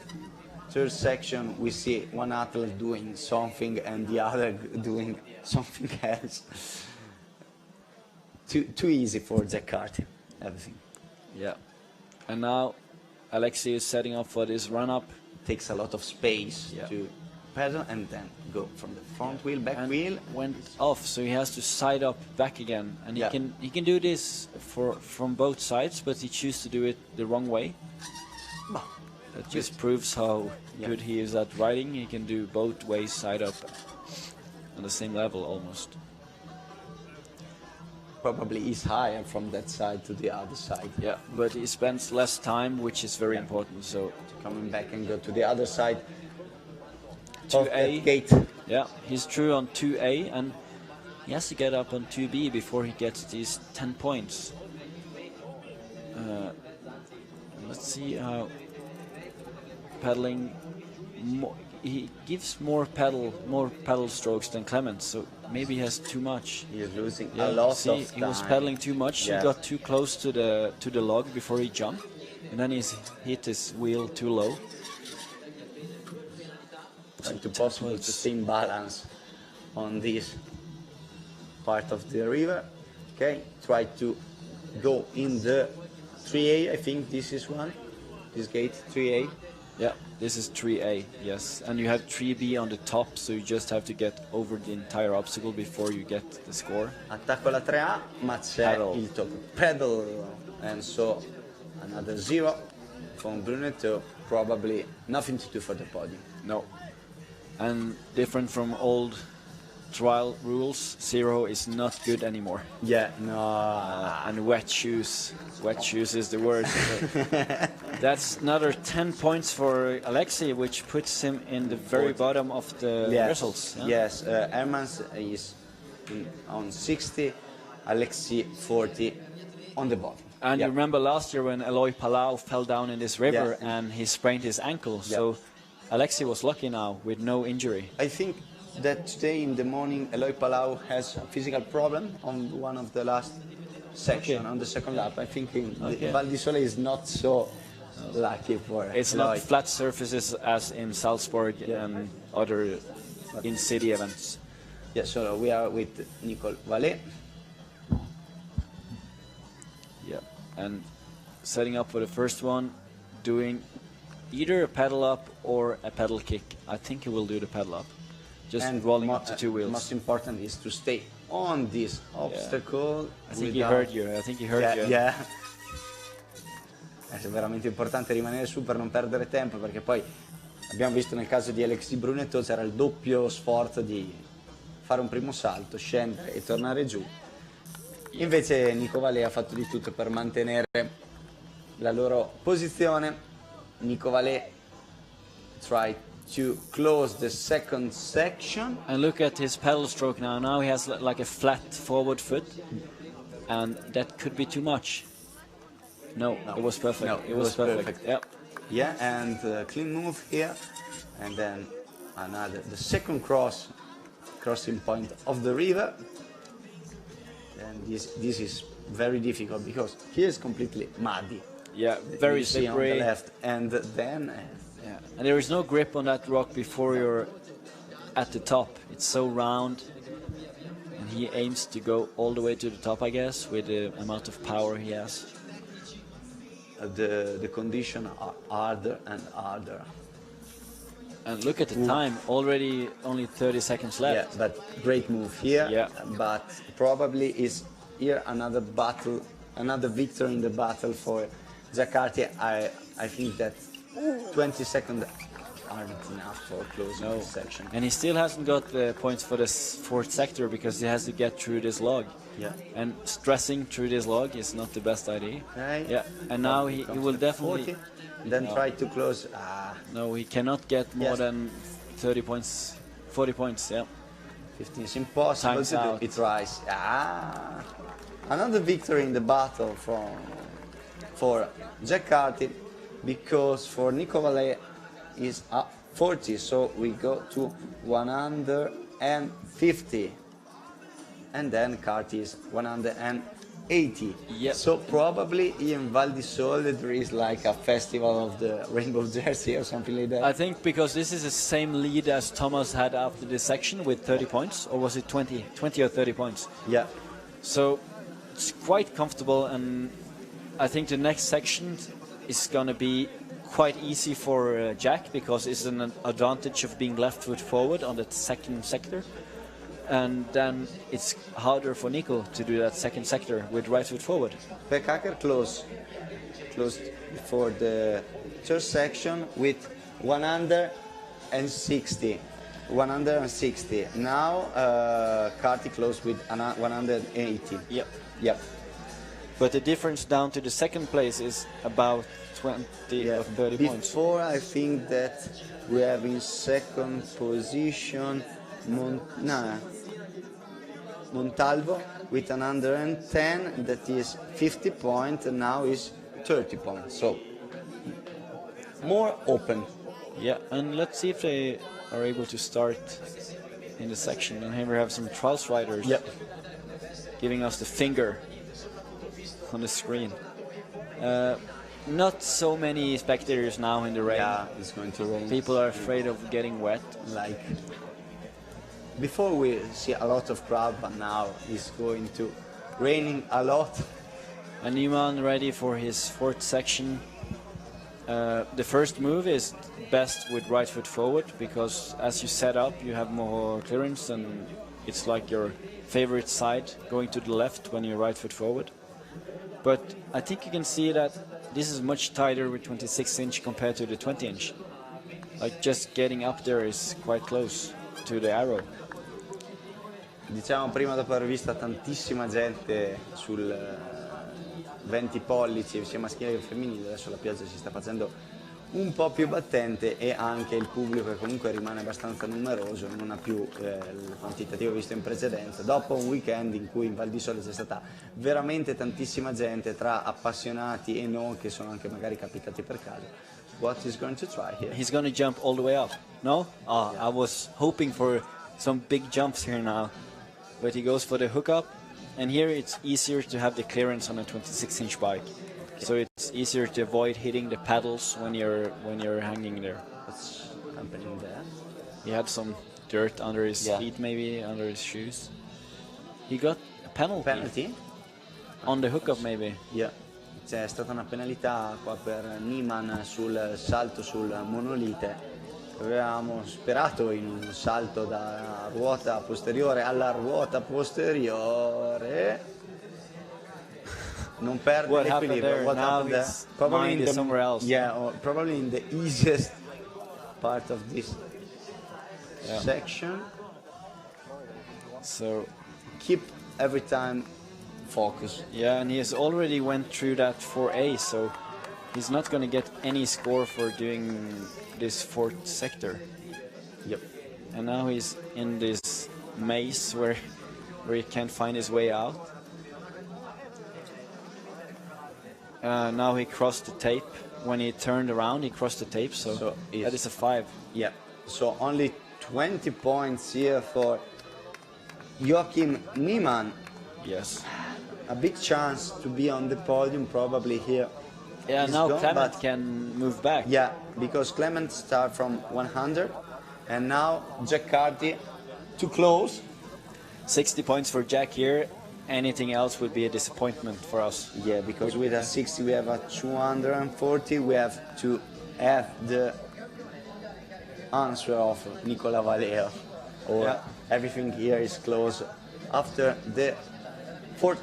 third section we see one athlete doing something and the other doing something else. Too easy for Jack Carty, everything. Yeah. And now Alexei is setting up for this run-up. Takes a lot of space to pedal and then go from the front wheel, back wheel. Went off, so he has to side up back again. And he can do this from both sides, but he chooses to do it the wrong way. That just proves how good he is at riding. He can do both ways side up on the same level almost. Probably is higher from that side to the other side. Yeah, but he spends less time, which is very important. So coming back and go to the other side. 2A. Gate. Yeah, he's through on 2A, and he has to get up on 2B before he gets these 10 points. Let's see how pedaling. He gives more pedal strokes than Clement, so maybe he has too much. He is losing a lot of time. He was pedaling too much. He got too close to the log before he jumped, and then he's hit his wheel too low. It's impossible to stay in balance on this part of the river. Okay, try to go in the 3A. I think this is one. This gate 3A. Yeah, this is 3A, yes. And you have 3B on the top, so you just have to get over the entire obstacle before you get the score. Attacco la 3A, ma c'è il top pedal. And so another 0 from Brunetto. Probably nothing to do for the podium. No. And different from old trial rules, 0 is not good anymore. Yeah, no. And wet shoes. Wet shoes is the word. That's another 10 points for Alexei, which puts him in the very bottom of the results. Yeah? Yes, Hermans is on 60, Alexei 40 on the bottom. And you remember last year when Eloy Palau fell down in this river and he sprained his ankle. So Alexei was lucky now with no injury. I think that today in the morning Eloy Palau has a physical problem on one of the last section on the second lap. I think Val di Sole is not so lucky for it's Eloy. not flat surfaces as in Salzburg and other in-city events. Yeah, so we are with Nicole Vallée. Yeah, and setting up for the first one, doing either a pedal up or a pedal kick. I think he will do the pedal up. Just rolling up to 2 wheels. Most important is to stay on this obstacle. I think he heard you. I think he heard you. Yeah. È veramente importante rimanere su per non perdere tempo, perché poi abbiamo visto nel caso di Alexis Brunetto c'era il doppio sforzo di fare un primo salto, scendere e tornare giù. Invece Nico Vallée ha fatto di tutto per mantenere la loro posizione. Nico Vallée tried to close the second section. And look at his pedal stroke now. Now he has like a flat forward foot, and that could be too much. No, it was perfect. No, it was perfect. Yeah. Yeah, and clean move here, and then the second crossing point of the river. And this is very difficult because here is completely muddy. Yeah, very On slippery. the left, and then and there is no grip on that rock before you're at the top. It's so round, and he aims to go all the way to the top, I guess, with the amount of power he has. The conditions are harder and harder. And look at the time, already only 30 seconds left. Yeah, but great move here. Yeah. But probably is here another battle, another victory in the battle for Jack Carty. I think that 20 seconds aren't enough for closing this section. And he still hasn't got the points for this fourth sector because he has to get through this log. Yeah. And stressing through this log is not the best idea. Okay. Yeah. And now he will definitely... 40, then try to close. No, he cannot get more than 30 points, 40 points, yeah. 15 is impossible Time's to do. out. It tries. Another victory in the battle for Jack Carty, because for Nico Vallée is up 40, so we go to 150. And then Carty is 130. 80. Yep. So probably in Val di Sole there is like a festival of the rainbow jersey or something like that. I think because this is the same lead as Thomas had after this section with 30 points, or was it 20 or 30 points? Yeah. So it's quite comfortable, and I think the next section is gonna be quite easy for Jack because it's an advantage of being left foot forward on that second sector. And then it's harder for Nico to do that second sector with right foot forward. Pekkaker closed before the third section with 160. Now Carty closed with 180. Yep. Yep. But the difference down to the second place is about 20 or 30 points. Before I think that we have in second position Montalvo with 110, that is 50 points, and now is 30 points. So more open. Yeah, and let's see if they are able to start in the section. And here we have some trials riders giving us the finger on the screen. Not so many spectators now in the rain. Yeah, it's going to rain. People are afraid of getting wet. Like before we see a lot of crowd, but now it's going to raining a lot. And Niemann ready for his fourth section. The first move is best with right foot forward because as you set up you have more clearance and it's like your favorite side going to the left when you're right foot forward. But I think you can see that this is much tighter with 26-inch compared to the 20-inch. Like just getting up there is quite close to the arrow. Diciamo prima, dopo aver visto tantissima gente sul 20 pollici sia maschile che femminile, adesso la pioggia si sta facendo un po' più battente e anche il pubblico che comunque rimane abbastanza numeroso, non ha più il quantitativo visto in precedenza, dopo un weekend in cui in Val di Sole c'è stata veramente tantissima gente tra appassionati e non, che sono anche magari capitati per caso. What is going to try here? He's going to jump all the way up, no? Oh, I was hoping for some big jumps here now, but he goes for the hookup, and here it's easier to have the clearance on a 26-inch bike. So it's easier to avoid hitting the pedals when you're hanging there. What's happening there? He had some dirt under his feet, maybe under his shoes. He got a penalty. Penalty? On the hookup, maybe. Yeah. C'è stata una penalità qua per Niemann sul salto sul monolite. Avevamo sperato in un salto da ruota posteriore alla ruota posteriore. Non perde l'equilibrio. What happened there? Probably in somewhere else. Yeah, or probably in the easiest part of this section. So keep every time focus. Yeah, and he has already went through that 4A, so he's not going to get any score for doing this fourth sector. Yep. And now he's in this maze where he can't find his way out. Now he crossed the tape. When he turned around, he crossed the tape, so that is a 5. Yeah, so only 20 points here for Joachim Niemann. Yes. A big chance to be on the podium probably here. Yeah, now Clement can move back. Yeah, because Clement started from 100 and now Jack Carty too close. 60 points for Jack here. Anything else would be a disappointment for us. Yeah, because with a 60 we have a 240, we have to have the answer of Nicola Valeo. Or everything here is close. After the fourth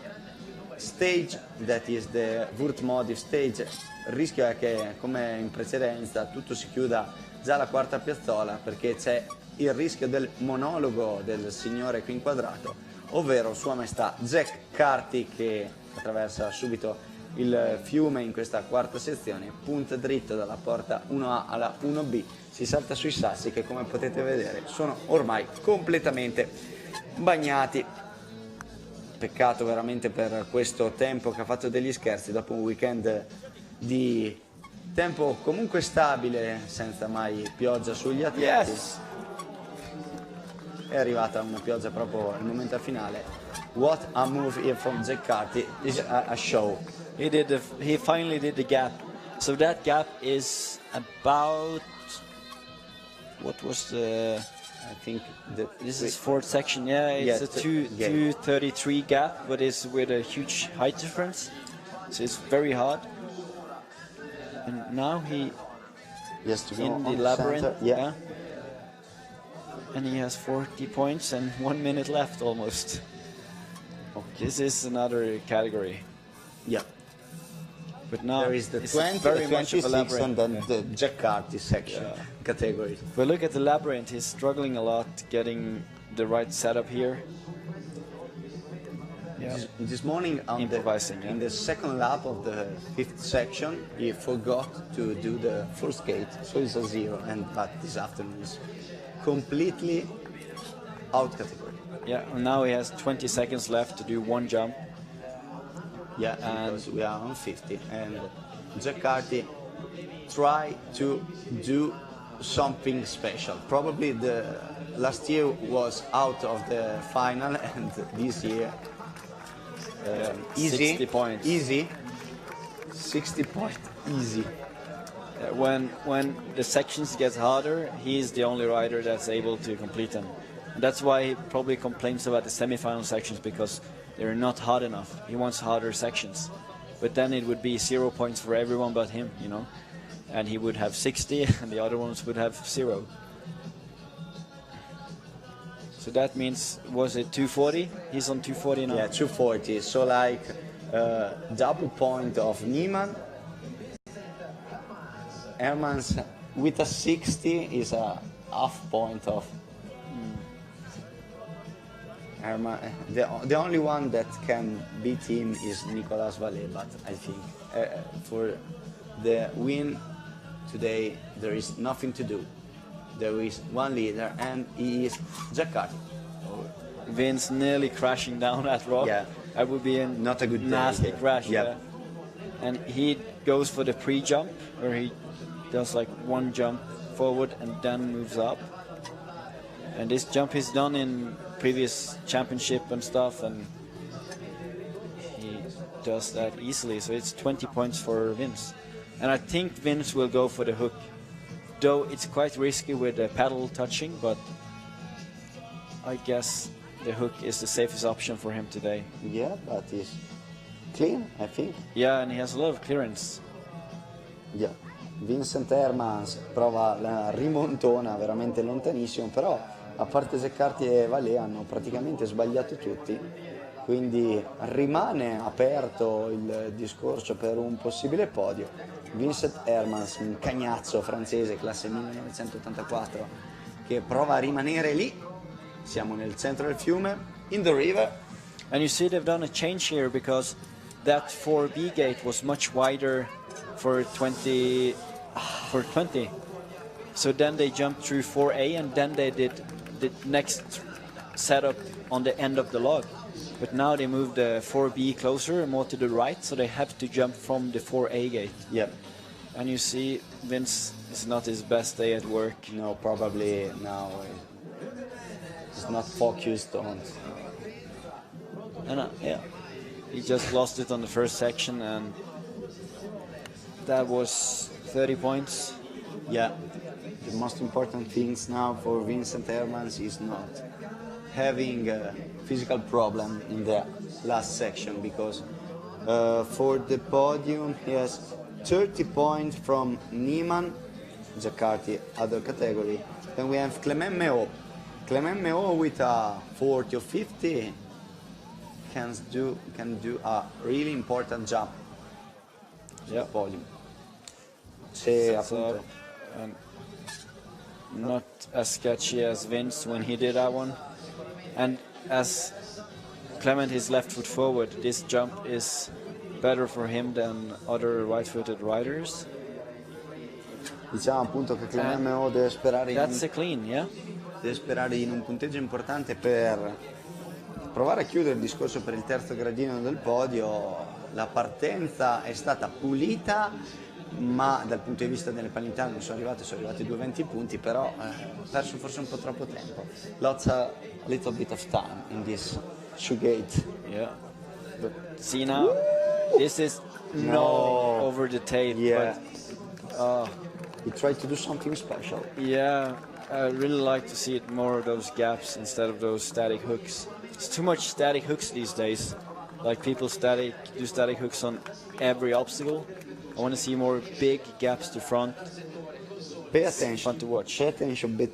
stage, that is the Wurtmotiv stage, il rischio è che, come in precedenza, tutto si chiuda già alla quarta piazzola, perché c'è il rischio del monologo del signore qui inquadrato, ovvero Sua Maestà Jack Carty, che attraversa subito il fiume in questa quarta sezione, punta dritto dalla porta 1A alla 1B, si salta sui sassi che, come potete vedere, sono ormai completamente bagnati. Peccato veramente per questo tempo che ha fatto degli scherzi dopo un weekend di tempo comunque stabile, senza mai pioggia sugli atleti. È arrivata una pioggia proprio al momento finale. what a move here from Zeccarti. Is a show. He finally did the gap. So that gap is about, what was the, I think this is fourth section. Yeah, it's a 2:33 gap, but it's with a huge height difference. So it's very hard. And now he has to go in the on labyrinth. center. Yeah. And he has 40 points and 1 minute left almost. Okay. This is another category. Yeah. But now There is the it's 20, very the much of a 26, and labyrinth. then the Zeccarti section category. But look at the labyrinth. He's struggling a lot getting the right setup here. Yeah. This morning Improvising, in the second lap of the fifth section, he forgot to do the first gate, so it's a 0. But this afternoon is completely out category. Yeah, and now he has 20 seconds left to do one jump. Yeah, because we are on 50, and Zeccarti try to do something special. Probably the last year was out of the final, and this year easy, 60 points. Easy, 60 points, easy. When the sections get harder, he's the only rider that's able to complete them. And that's why he probably complains about the semi-final sections, because they're not hard enough. He wants harder sections. But then it would be 0 points for everyone but him, you know. And he would have 60 and the other ones would have 0. So that means, was it 240? He's on 240 now? Yeah, 240. So like double point of Niemann. Hermans with a 60 is a half point of Herman. The only one that can beat him is Nicolas Vallet, but I think for the win today there is nothing to do. There is one leader, and he is Zeccarti. Vince nearly crashing down that rock. Yeah. That would be a Not a good nasty day. crash. Yep. Yeah. And he goes for the pre-jump, where he does like one jump forward and then moves up. And this jump is done in previous championship and stuff, and he does that easily. So it's 20 points for Vince. And I think Vince will go for the hook, though it's quite risky with the paddle touching, but I guess the hook is the safest option for him today. Yeah, but he's clean, I think. Yeah, and he has a lot of clearance. Yeah. Vincent Hermans prova la rimontona veramente lontanissimo, però a parte Zeccarti e Vallet hanno praticamente sbagliato tutti, quindi rimane aperto il discorso per un possibile podio. Vincent Hermans, un cagnazzo francese classe 1984, che prova a rimanere lì. Siamo nel centro del fiume, in the river. And you see they've done a change here, because that 4B gate was much wider for 20. So then they jumped through 4A, and then they did the next setup on the end of the log. But now they moved the 4B closer, more to the right, so they have to jump from the 4A gate. Yep. And you see Vince is not his best day at work. No, probably now he's not focused on. And yeah, he just lost it on the first section, and that was 30 points. Yeah, the most important things now for Vincent Hermans is not having a physical problem in the last section, because for the podium he has 30 points from Niemann, Zeccarti, other category. Then we have Clement Mayo. Clement Mayo with a 40 or 50 can do a really important jump. Yeah, podium. Se appunto not as sketchy as Vince when he did that one. And as Clement is left foot forward, this jump is better for him than other right-footed riders. Diciamo appunto che Clement Mayo deve sperare That's a clean, yeah? deve sperare in un punteggio importante per provare a chiudere il discorso per il terzo gradino del podio. La partenza è stata pulita, ma dal punto di vista delle parità non sono arrivati 220 punti, però ha perso forse un po' troppo tempo. Lots a little bit of time in this shoe gate. Yeah. But see now, this is no over the tape. Yeah. But, He tried to do something special. yeah, I really like to see it more of those gaps instead of those static hooks. It's too much static hooks these days. Like people do static hooks on every obstacle. I want to see more big gaps to front. Pay attention. Fun to watch. Pay attention.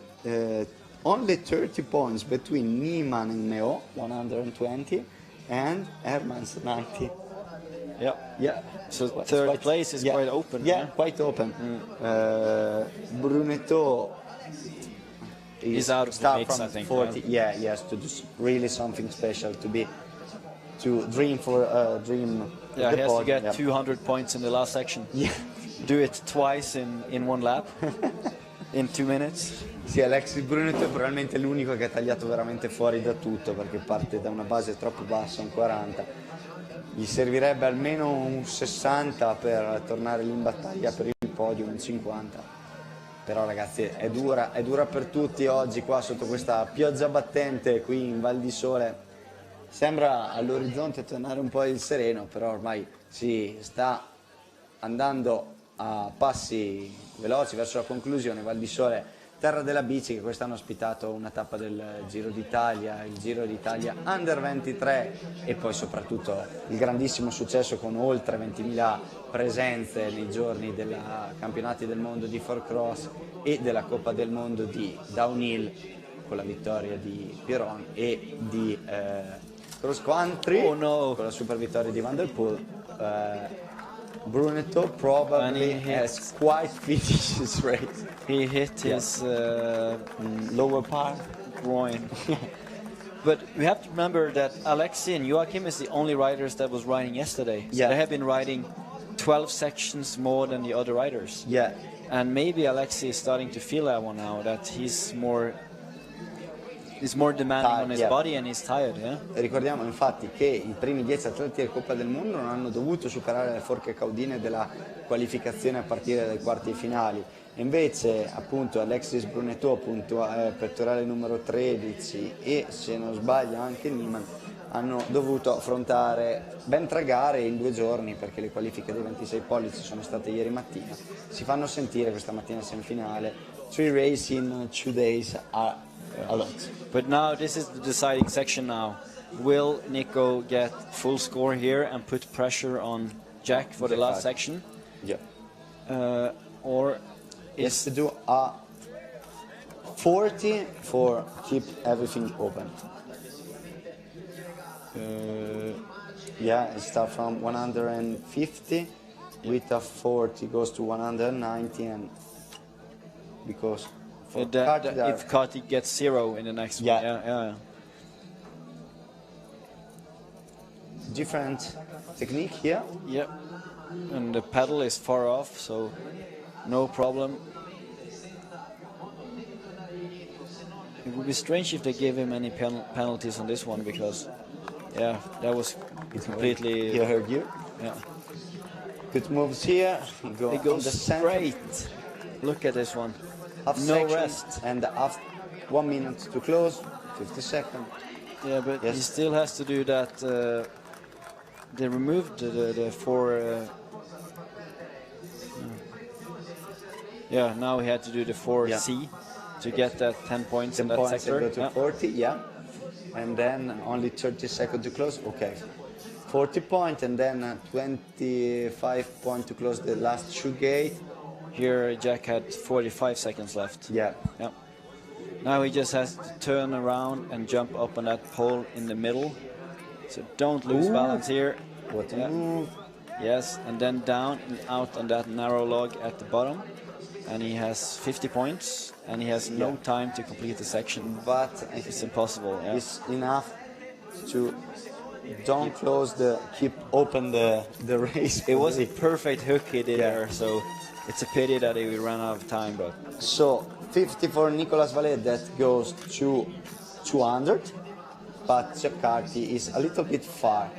Only 30 points between Niemann and Meo, 120, and Hermans, 90. Yeah. Yeah. So third place is quite open. Yeah, quite open. Brunetto He's out of the start mix, from I think. 40. Yeah, he has to do really something special to dream for dream. Yeah, the he has to podium. get 200 points in the last section. Yeah. Do it twice in one lap, in 2 minutes. Sì, Alexis Brunetto è probabilmente l'unico che ha tagliato veramente fuori da tutto perché parte da una base troppo bassa, un 40. Gli servirebbe almeno un 60 per tornare lì in battaglia per il podio, un 50. Però ragazzi è dura per tutti oggi qua sotto questa pioggia battente qui in Val di Sole. Sembra all'orizzonte tornare un po' il sereno, però ormai si sta andando a passi veloci verso la conclusione. Val di Sole, terra della bici, che quest'anno ha ospitato una tappa del Giro d'Italia, il Giro d'Italia Under 23 e poi soprattutto il grandissimo successo con oltre 20.000 presenze nei giorni dei campionati del mondo di Four Cross e della Coppa del Mondo di Downhill con la vittoria di Piron e di Cross Country con la super vittoria di Van der Poel. Brunetto probably has quite finished his race. He hit his lower part groin. But we have to remember that Alexi and Joachim is the only riders that was riding yesterday. So they have been riding 12 sections more than the other riders. Yeah. And maybe Alexi is starting to feel that one now, that he's more demanding on his body and he's tired. Yeah? Ricordiamo infatti che i primi 10 atleti del Coppa del Mondo non hanno dovuto superare le forche caudine della qualificazione a partire dai quarti finali. Invece appunto Alexis Brunetto, pettorale numero 13 e se non sbaglio anche Niemann hanno dovuto affrontare ben 3 gare in 2 giorni perché le qualifiche dei 26 pollici sono state ieri mattina. Si fanno sentire questa mattina semifinale. 3 race in 2 days are a lot. But now this is the deciding section now. Will Nico get full score here and put pressure on Jack for the last section? Yeah. Or he has to do a 40 for keep everything open. Yeah, it starts from 150 with a 40 goes to 190 and because if Kartik gets 0 in the next one. Yeah. Different technique here. Yep. And the pedal is far off, so no problem. It would be strange if they gave him any penalties on this one because, yeah, that was completely. He heard you. Yeah. Good moves here. It goes straight. Look at this one. No rest and 1 minute to close, 50 seconds. Yeah, but he still has to do that. They removed the 4. Yeah, now he had to do the 4C to get that 10 points in that sector. Go to 40, and then only 30 seconds to close. Okay, 40 points and then 25 points to close the last shoe gate. Here Jack had 45 seconds left. Yeah. Now he just has to turn around and jump up on that pole in the middle. So don't lose balance here. What a move. Yes, and then down and out on that narrow log at the bottom. And he has 50 points and he has no time to complete the section. But it's impossible. It's enough to don't close keep open the race. It was a perfect hook he did there, so it's a pity that he ran out of time. But so 50 for Nicolas Vallet, that goes to 200, but Jack Carty is a little bit far.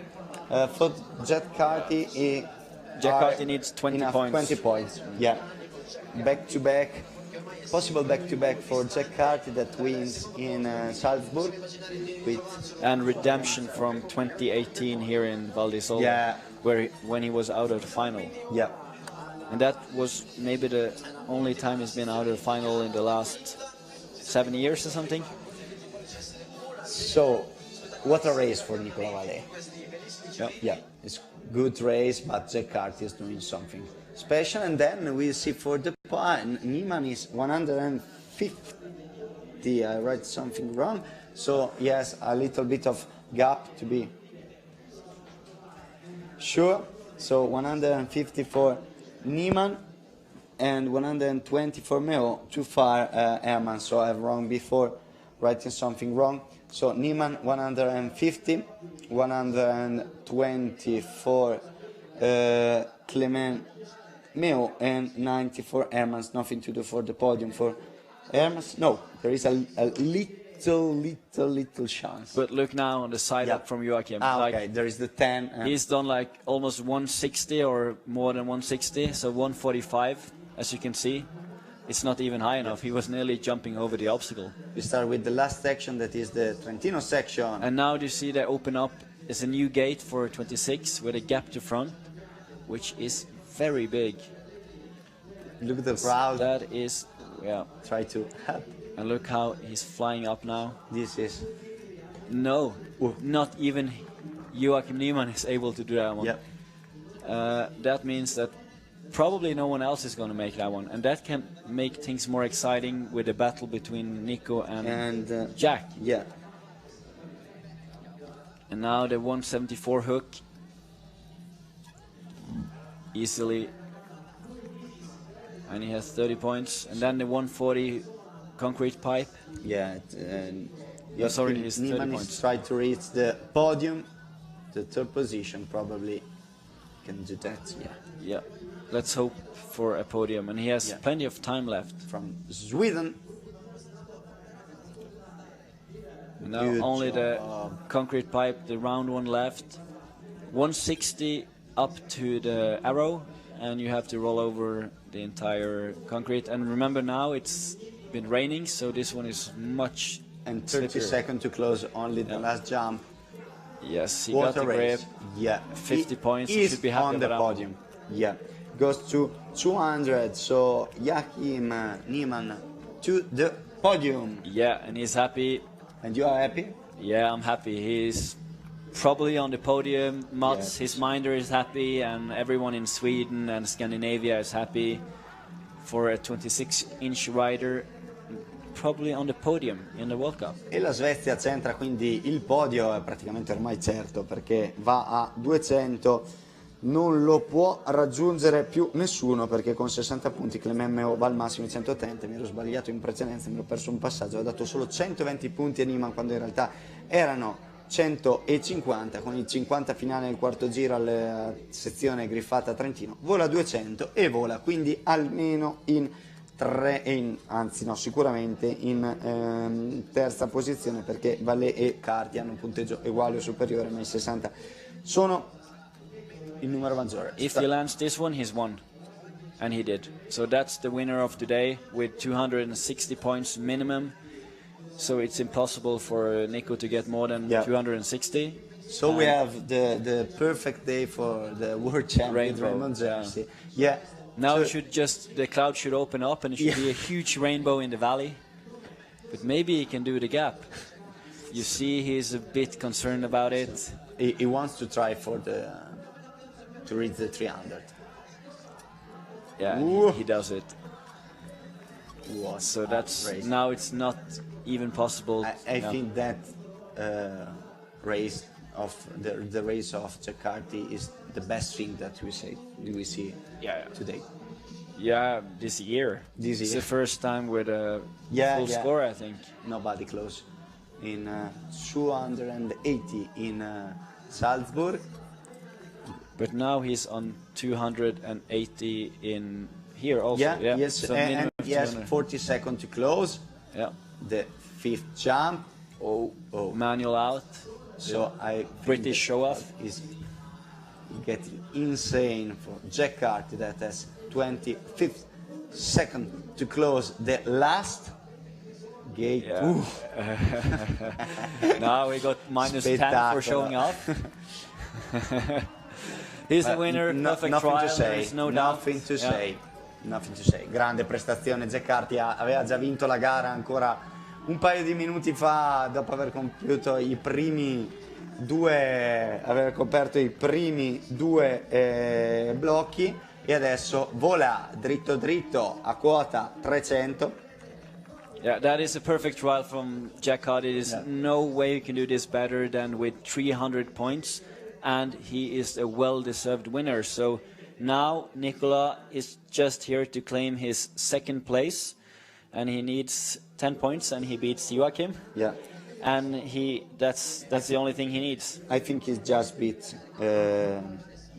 For Jack Carty needs 20 points. 20 points. Yeah, back to back possible back-to-back for Jack Carty that wins in Salzburg with And redemption from 2018 here in Val di Sole, Yeah. when he was out of the final. yeah. And that was maybe the only time he's been out of the final in the last 7 years or something. So, what a race for Nicola Vallée. Yeah. Yeah, it's good race, but Jack Carty is doing something special. And then we see for the point, Niemann is 150. I write something wrong. So yes, a little bit of gap to be sure. So 150 for Niemann and 120 for Mayo. Too far, Herman. So I'm wrong before writing something wrong. So Niemann 150, 120 for Clement Mayo, and 90 for Hermans. Nothing to do for the podium for Hermans. No, there is a little chance. But look now on the side up from Joachim. Okay, there is the 10. He's done like almost 160 or more than 160, so 145, as you can see. It's not even high enough. He was nearly jumping over the obstacle. We start with the last section, that is the Trentino section. And now do you see they open up? There's a new gate for 26 with a gap to front, which is very big. Look at the crowd. That is, yeah. Try to help. And look how he's flying up now. This is... No, not even Joachim Niemann is able to do that one. Yep. That means that probably no one else is going to make that one. And that can make things more exciting with the battle between Nico and Jack. Yeah. And now the 174 hook. Easily. And he has 30 points. And then the 140 concrete pipe. Yeah. Sorry, he's 30 Niemann points. is trying to reach the podium. The third position probably can do that. Yeah. Yeah. Let's hope for a podium. And he has plenty of time left. From Sweden. Now Good only job. the concrete pipe, the round one left. 160 up to the arrow, and you have to roll over the entire concrete. And remember now it's been raining, so this one is much And 30 slippier. seconds to close, only the last jump. Yes, he What got a the grip. race. Yeah. 50 points, He he is should be happy on the about that one. podium. Yeah. Goes to 200, so Joachim Niemann to the podium. Yeah, and he's happy. And you are happy? Yeah, I'm happy. He's probably on the podium. Mats, Yes. his minder, is happy, and everyone in Sweden and Scandinavia is happy for a 26-inch rider, probably on the podium in the World Cup. E la Svezia centra, quindi il podio è praticamente ormai certo, perché va a 200, non lo può raggiungere più nessuno, perché con 60 punti Clement Mayo va al massimo di 180. Mi ero sbagliato in precedenza, mi ero perso un passaggio, ho dato solo 120 punti a Niemann quando in realtà erano 150, con il 50 finale nel quarto giro alla sezione griffata a Trentino. Vola 200 e vola quindi almeno sicuramente in terza posizione, perché Vallée e Carty hanno un punteggio uguale o superiore, ma i 60 sono il numero maggiore. If he lands this one, he's won. And he did. So that's the winner of today with 260 points minimum. So it's impossible for Nico to get more than 260. So we have the perfect day for the world champion Raymond Jersey. Yeah. Now So- the cloud should open up and it should be a huge rainbow in the valley. But maybe he can do the gap. You see, he's a bit concerned about it. He wants to try to reach the 300. Yeah, Ooh. he does it. What So a that's race. now it's not even possible. I Yeah. think that race of the race of Jack Carty is the best thing that we see today. Yeah, this year. This It's year. the first time with a full score, I think. Nobody close. In 280 in Salzburg. But now he's on 280 in here also. Yes, So and minimum he has 200. 40 seconds to close. Yeah. The fifth jump. Oh. Manual out. So I British think show off. is getting insane for Jack Carty that has 25th second to close the last gate. Yeah. Ooh. Now we got minus 10 for Spettacolo. showing off. He's the winner, perfect Nothing trial, to say, there is no doubt. nothing to Yeah. say, nothing to say. Grande prestazione, Zeccarti aveva già vinto la gara ancora un paio di minuti fa, dopo aver compiuto i primi due, aver coperto i primi due blocchi, e adesso vola dritto dritto a quota 300. Yeah, that is a perfect trial from Jack Hardy. There's no way you can do this better than with 300 points, and he is a well-deserved winner. So now Nicola is just here to claim his second place, and he needs 10 points, and he beats Joachim. Yeah. And that's the only thing he needs. I think he's just beat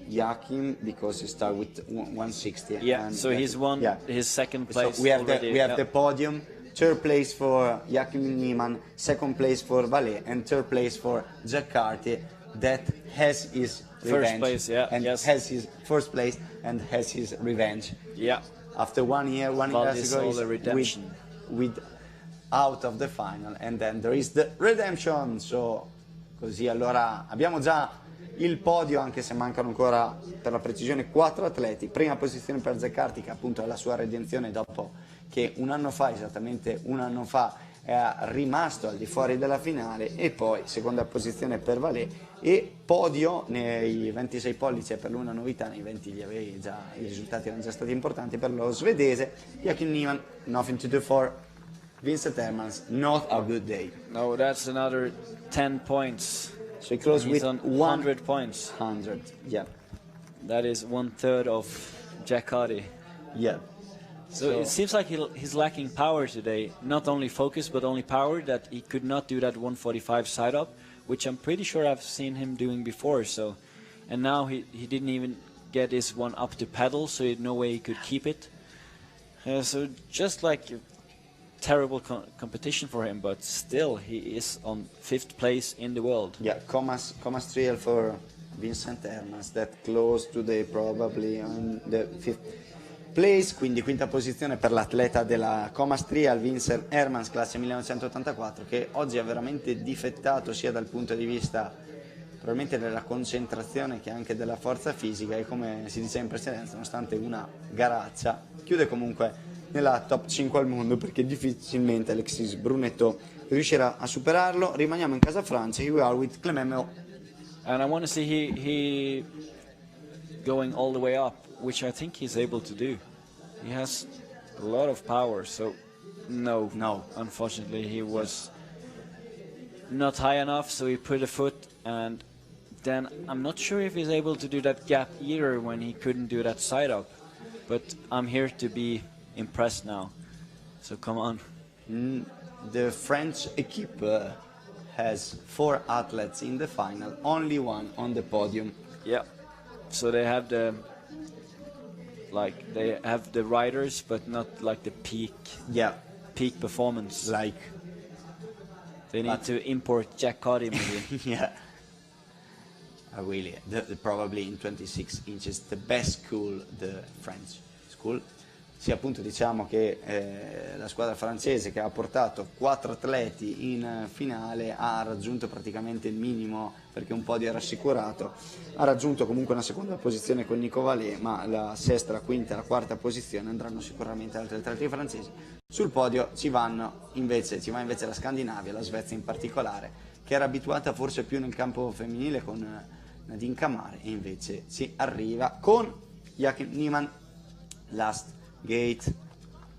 Joachim because he started with 160. Yeah, and so he's won his second place So we have already. we have the podium. Third place for Joachim Niemann, second place for Valé, and third place for Jaccarty. That has his revenge. Place, yeah, and yes. has his first place and has his revenge. Yeah. After 1 year, one year Valdis ago, all the redemption. with out of the final, and then there is the redemption. So così allora abbiamo già il podio, anche se mancano ancora per la precisione 4 atleti. Prima posizione per Zeccarti, che appunto è la sua redenzione dopo che esattamente un anno fa, è rimasto al di fuori della finale, e poi seconda posizione per Valé, e podio nei 26 pollici. E per lui una novità, nei 20 i risultati erano già stati importanti per lo svedese. Joachim Niemann, nothing to do for Vincent Hermans, not a good day. No, that's another 10 points. So he closed He's with on 100 points. 100, yeah. That is 1/3 of Jack Hardy. Yeah. So it seems like he's lacking power today. Not only focus, but only power, that he could not do that 145 side up, which I'm pretty sure I've seen him doing before. So, and now he didn't even get his one up to pedal, so he had no way he could keep it. So just like a terrible competition for him, but still he is on 5th place in the world. Yeah, Comas trial for Vincent Hermans, that close today probably on the 5th place, quindi quinta posizione per l'atleta della Comas Trial, Vincent Hermans, classe 1984, che oggi ha veramente difettato sia dal punto di vista probabilmente della concentrazione che anche della forza fisica, e come si diceva in precedenza, nonostante una garaccia, chiude comunque nella top 5 al mondo, perché difficilmente Alexis Brunetto riuscirà a superarlo. Rimaniamo in casa Francia. Here we are with Clement Mayo. And I want to see he going all the way up, which I think he's able to do. He has a lot of power, so no, unfortunately he was not high enough, so he put a foot, and then I'm not sure if he's able to do that gap either when he couldn't do that side up, but I'm here to be impressed now, so come on. The French equipe has 4 athletes in the final, only one on the podium. Yeah, so they have the riders, but not like the peak performance. Like they need to import Jack Hardy maybe. Yeah. Really, probably in 26 inches, the best school, the French school. Sì, appunto diciamo che la squadra francese, che ha portato 4 atleti in finale, ha raggiunto praticamente il minimo, perché un podio era assicurato. Ha raggiunto comunque una seconda posizione con Nico Valé, ma la sesta, la quinta e la quarta posizione andranno sicuramente altri atleti francesi. Sul podio ci va invece la Scandinavia, la Svezia in particolare, che era abituata forse più nel campo femminile con Nadine Camare, e invece si arriva con Joachim Niemann. Last gate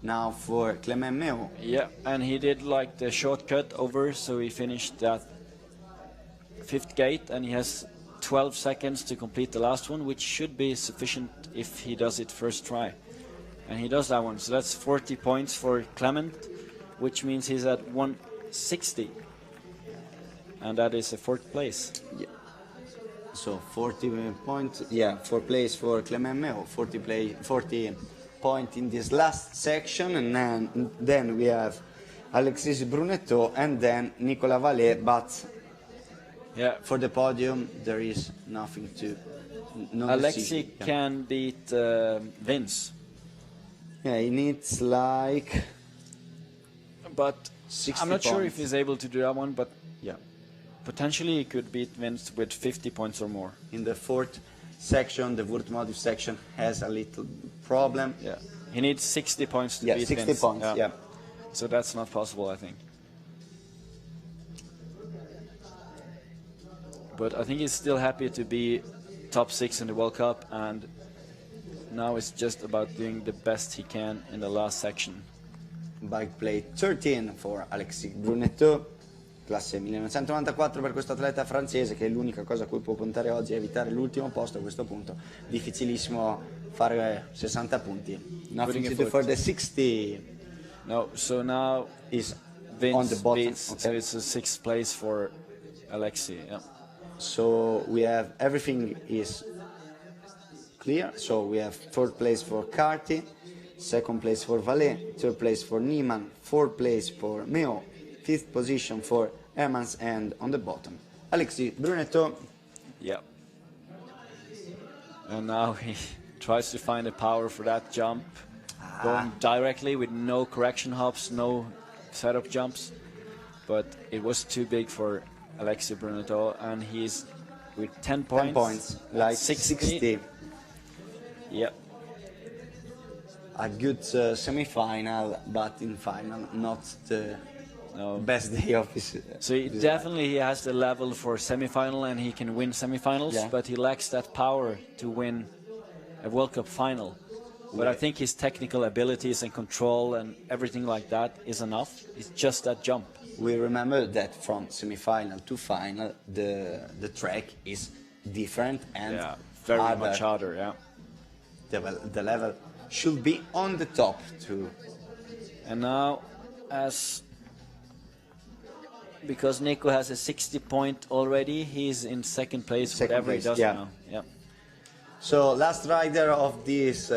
now for Clement Mayo. Yeah, and he did like the shortcut over, so he finished that 5th gate, and he has 12 seconds to complete the last one, which should be sufficient if he does it first try. And he does that one, so that's 40 points for Clement, which means he's at 160, and that is a 4th place. Yeah. So 40 points, 4th place for Clement Mayo, 40 point in this last section, and then we have Alexis Brunetto and then Nicolas Valé, but for the podium there is nothing to Alexis can beat Vince. Yeah, he needs like But 60 I'm not sure if points. he's able to do that one, but Yeah. potentially he could beat Vince with 50 points or more. In the fourth section, the Wurtmotiv section has a little problem. Yeah. He needs 60 points to Yeah, beat 60 Vince. points, yeah. So that's not possible, I think. But I think he's still happy to be top 6 in the World Cup, and now it's just about doing the best he can in the last section. Bike plate 13 for Alexis Brunetto, classe 1994 per questo atleta francese, che è l'unica cosa a cui può puntare oggi è evitare l'ultimo posto a questo punto. Difficilissimo fare 60 punti. Nothing to do for the 60. No, so now Is Vince on the bottom. beats, so Okay. it's a 6th place for Alexei. Yeah. So we have everything is clear. So we have 4th place for Carty, 2nd place for Vallet, 3rd place for Niemann, 4th place for Mayo, 5th position for Hermans, and on the bottom Alexis Brunetto. Yeah. And now he tries to find the power for that jump, going directly with no correction hops, no setup jumps. But it was too big for Alexis Brunetto, and he's with 10 points. 10 points, like 60. Yeah. A good semi-final, but in final not the No. best day of his. So he definitely he has the level for semi-final, and he can win semi-finals, Yeah. but he lacks that power to win a World Cup final. But I think his technical abilities and control and everything like that is enough. It's just that jump. We remember that from semi-final to final, the track is different and very harder. much harder. Yeah. The level should be on the top too. And now, because Nico has a 60 point already, he's in 2nd place, Second whatever place, he does yeah. now. Yeah. So last rider of this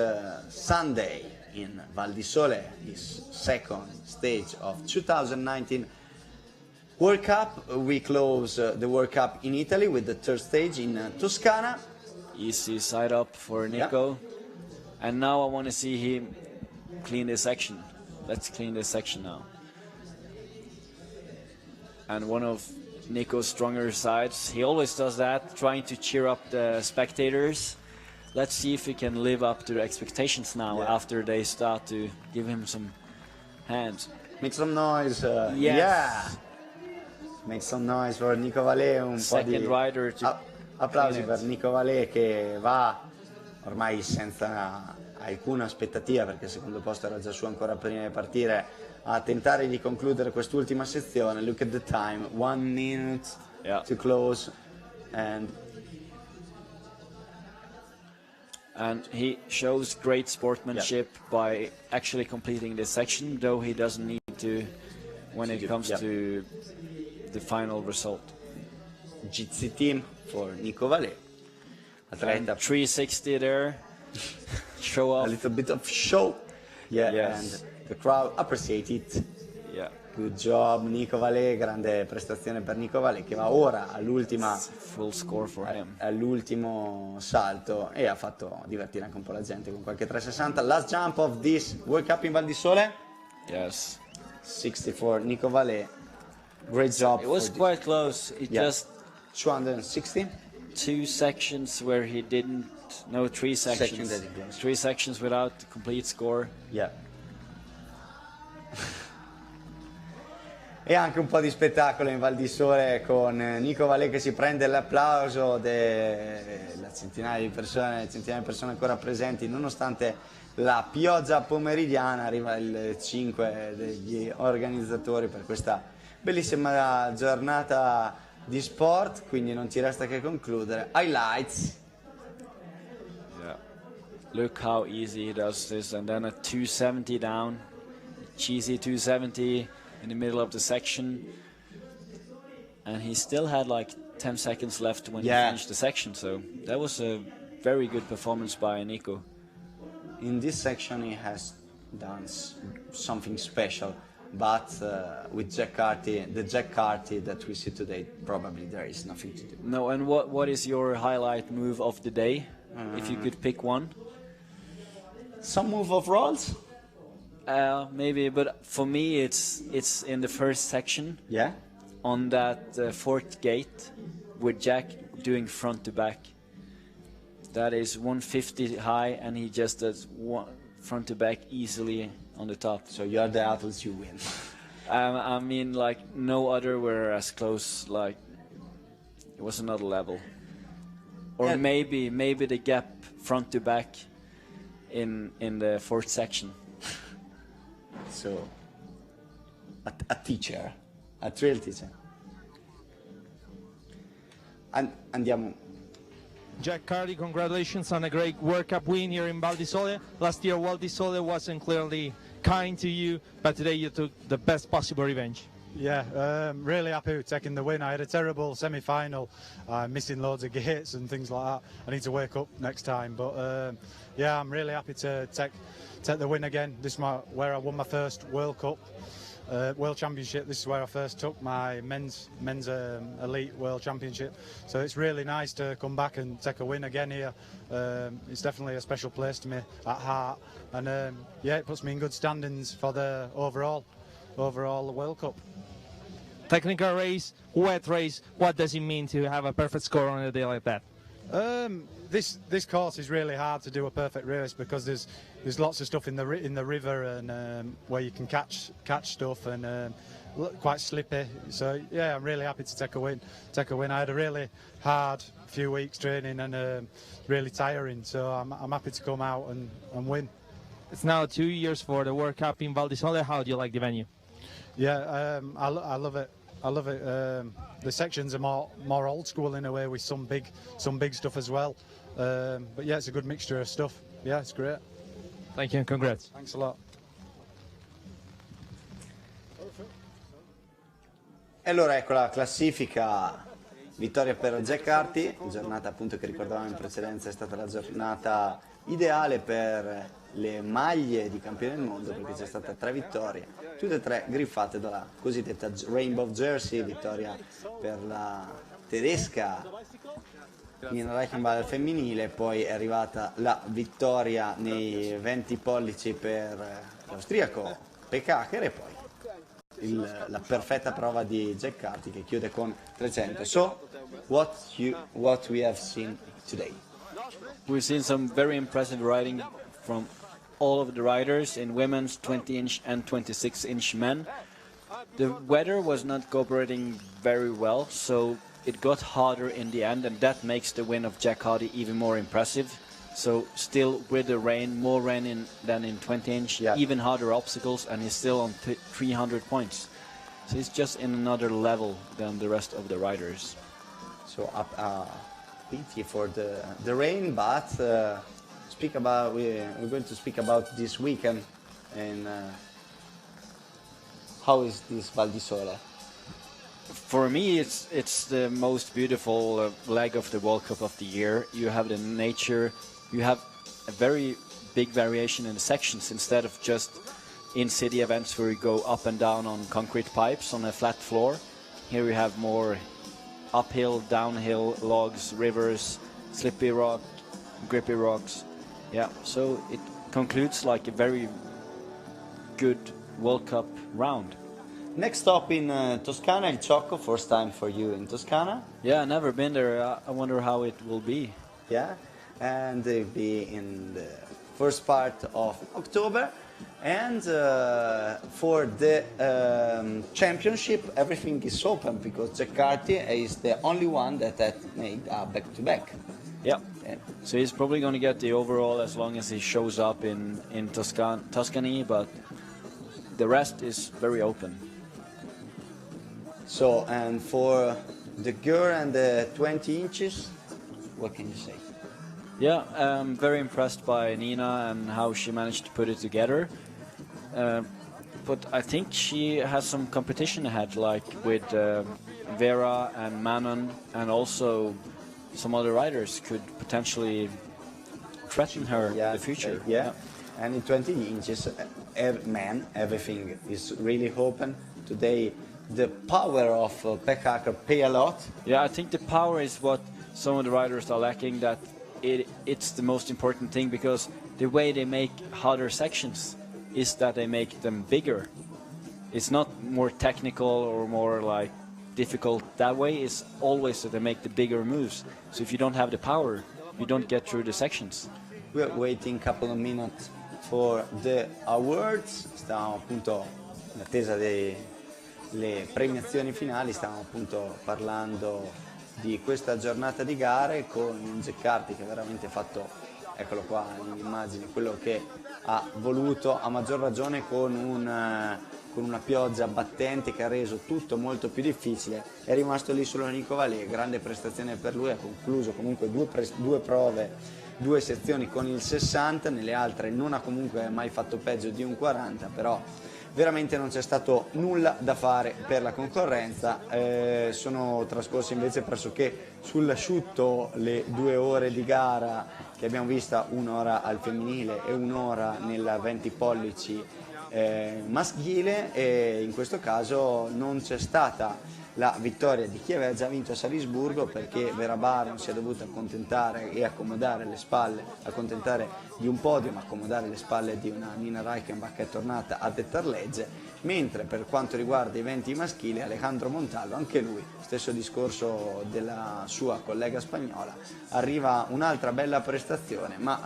Sunday in Val di Sole is 2nd stage of 2019 World Cup. We close the World Cup in Italy with the 3rd stage in Toscana. Easy side up for Nico. And now I want to see him clean this section. Let's clean this section now. And one of Nico's stronger sides, he always does that, trying to cheer up the spectators. Let's see if he can live up to the expectations now after they start to give him some hands. Make some noise. Yes. Yeah. Make some noise for Nico Vallet. Un Second po' rider di to applausi clean per it. Nico Vallet, che va ormai senza alcuna aspettativa, perché il secondo posto era già suo ancora prima di partire, a tentare di concludere quest'ultima sezione. Look at the time, 1 minute to close, and he shows great sportsmanship by actually completing this section, though he doesn't need to when it comes to the final result. GC team for Nico Vallet. And 360 there. Show off. A little bit of show. Yeah, Yes. and the crowd appreciate it. Yeah. Good job Nico Vallet, grande prestazione per Nico Vallet, che va ora all'ultima Full score for him. all'ultimo salto e ha fatto divertire anche un po' la gente con qualche 360. Last jump of this World Cup in Val di Sole. Yes. 64 Nico Vallet. Great job. It was for quite close. It just 260. 2 sections where he didn't. No, 3 sections. that he lost. 3 sections without the complete score. Yeah. E anche un po' di spettacolo in Val di Sole con Nico Vallet che si prende l'applauso della centinaia di persone ancora presenti, nonostante la pioggia pomeridiana. Arriva il 5 degli organizzatori per questa bellissima giornata di sport, quindi non ci resta che concludere. Highlights. Yeah. Look how easy he does this, and then a 270 down, cheesy 270 in the middle of the section, and he still had like 10 seconds left when he finished the section, so that was a very good performance by Nico. In this section he has done something special, but with Jack Carty, the Jack Carty that we see today, probably there is nothing to do. No, and what is your highlight move of the day, if you could pick one? Some move of rolls. Maybe, but for me it's in the first section. Yeah? On that fourth gate with Jack doing front to back. That is 150 high, and he just does one front to back easily on the top. So you are the athletes, you win. I mean, like, no other were as close. Like, it was another level. Or Yeah. maybe the gap front to back in the fourth section. So, a teacher, a trail teacher. Andiamo. Jack Carty, congratulations on a great World Cup win here in Val di Sole. Last year, Val di Sole wasn't clearly kind to you, but today you took the best possible revenge. Yeah, really happy with taking the win. I had a terrible semi-final, missing loads of gates and things like that. I need to wake up next time, but yeah, I'm really happy to take the win again. This is where I won my first World Cup, World Championship. This is where I first took my men's elite World Championship. So it's really nice to come back and take a win again here. It's definitely a special place to me at heart, and yeah, it puts me in good standings for the overall World Cup. Technical race, wet race, what does it mean to have a perfect score on a day like that? This course is really hard to do a perfect race because there's lots of stuff in the river and where you can catch stuff and quite slippy. So yeah, I'm really happy to take a win. I had a really hard few weeks training and really tiring. So I'm happy to come out and win. It's now 2 years for the World Cup in Val di Sole. How do you like the venue? Yeah, I love it. I love it. The sections are more old school in a way with some big stuff as well. But yeah, it's a good mixture of stuff. Yeah, it's great. Thank you and congrats. Thanks a lot. E allora ecco la classifica. Vittoria per Jack Carty, giornata appunto che ricordavamo in precedenza è stata la giornata ideale per le maglie di campione del mondo perché c'è stata 3 vittorie, tutte e 3 griffate dalla cosiddetta Rainbow Jersey, vittoria per la tedesca in Reichenbach femminile, poi è arrivata la vittoria nei 20 pollici per l'austriaco Pekacher e poi la perfetta prova di Jack Carty che chiude con 300. So, what we have seen today? We've seen some very impressive riding from all of the riders in women's 20-inch and 26-inch men. The weather was not cooperating very well, so it got harder in the end, and that makes the win of Jack Carty even more impressive. So still with the rain, more rain than in 20-inch, yeah. Even harder obstacles, and he's still on 300 points. So he's just in another level than the rest of the riders. So pity for the rain, but we're going to speak about this weekend and how is this Val di Sole? For me, it's the most beautiful leg of the World Cup of the year. You have the nature, you have a very big variation in the sections instead of just in-city events where you go up and down on concrete pipes on a flat floor. Here we have more uphill, downhill, logs, rivers, slippy rock, grippy rocks. Yeah, so it concludes like a very good World Cup round. Next stop in Toscana, Il Ciocco, first time for you in Toscana. Yeah, never been there. I wonder how it will be. Yeah, and they'll be in the first part of October. And for the championship, everything is open because Jack Carty is the only one that made a back-to-back. Yeah, so he's probably going to get the overall as long as he shows up in Tuscany, but the rest is very open. So, and for the girl and the 20 inches, what can you say? Yeah, I'm very impressed by Nina and how she managed to put it together. But I think she has some competition ahead, like with Vera and Manon, and also some other riders could potentially threaten her in the future. Yeah. And in 20 inches, man, everything is really open. Today, the power of Pekacher pay a lot. Yeah, I think the power is what some of the riders are lacking, that it's the most important thing, because the way they make harder sections, is that they make them bigger. It's not more technical or more like difficult that way. It's always that they make the bigger moves. So if you don't have the power, you don't get through the sections. We're waiting a couple of minutes for the awards. Stiamo appunto in attesa delle premiazioni finali, stiamo appunto parlando di questa giornata di gare con Jack Carty che ha veramente fatto, eccolo qua nell'immagine, quello che ha voluto, a maggior ragione con una pioggia battente che ha reso tutto molto più difficile. È rimasto lì solo Nico Valé, grande prestazione per lui, ha concluso comunque due prove, 2 sezioni con il 60, nelle altre non ha comunque mai fatto peggio di un 40, però veramente non c'è stato nulla da fare per la concorrenza. Sono trascorse invece pressoché sull'asciutto le 2 ore di gara che abbiamo vista, 1 ora al femminile e 1 ora nel 20 pollici maschile, e in questo caso non c'è stata la vittoria di chi aveva già vinto a Salisburgo, perché Vera Baron si è dovuta accontentare e accomodare le spalle, accontentare di un podio ma accomodare le spalle di una Nina Reichenbach che è tornata a dettar legge, mentre per quanto riguarda i 20 maschili Alejandro Montalvo, anche lui, stesso discorso della sua collega spagnola, arriva un'altra bella prestazione, ma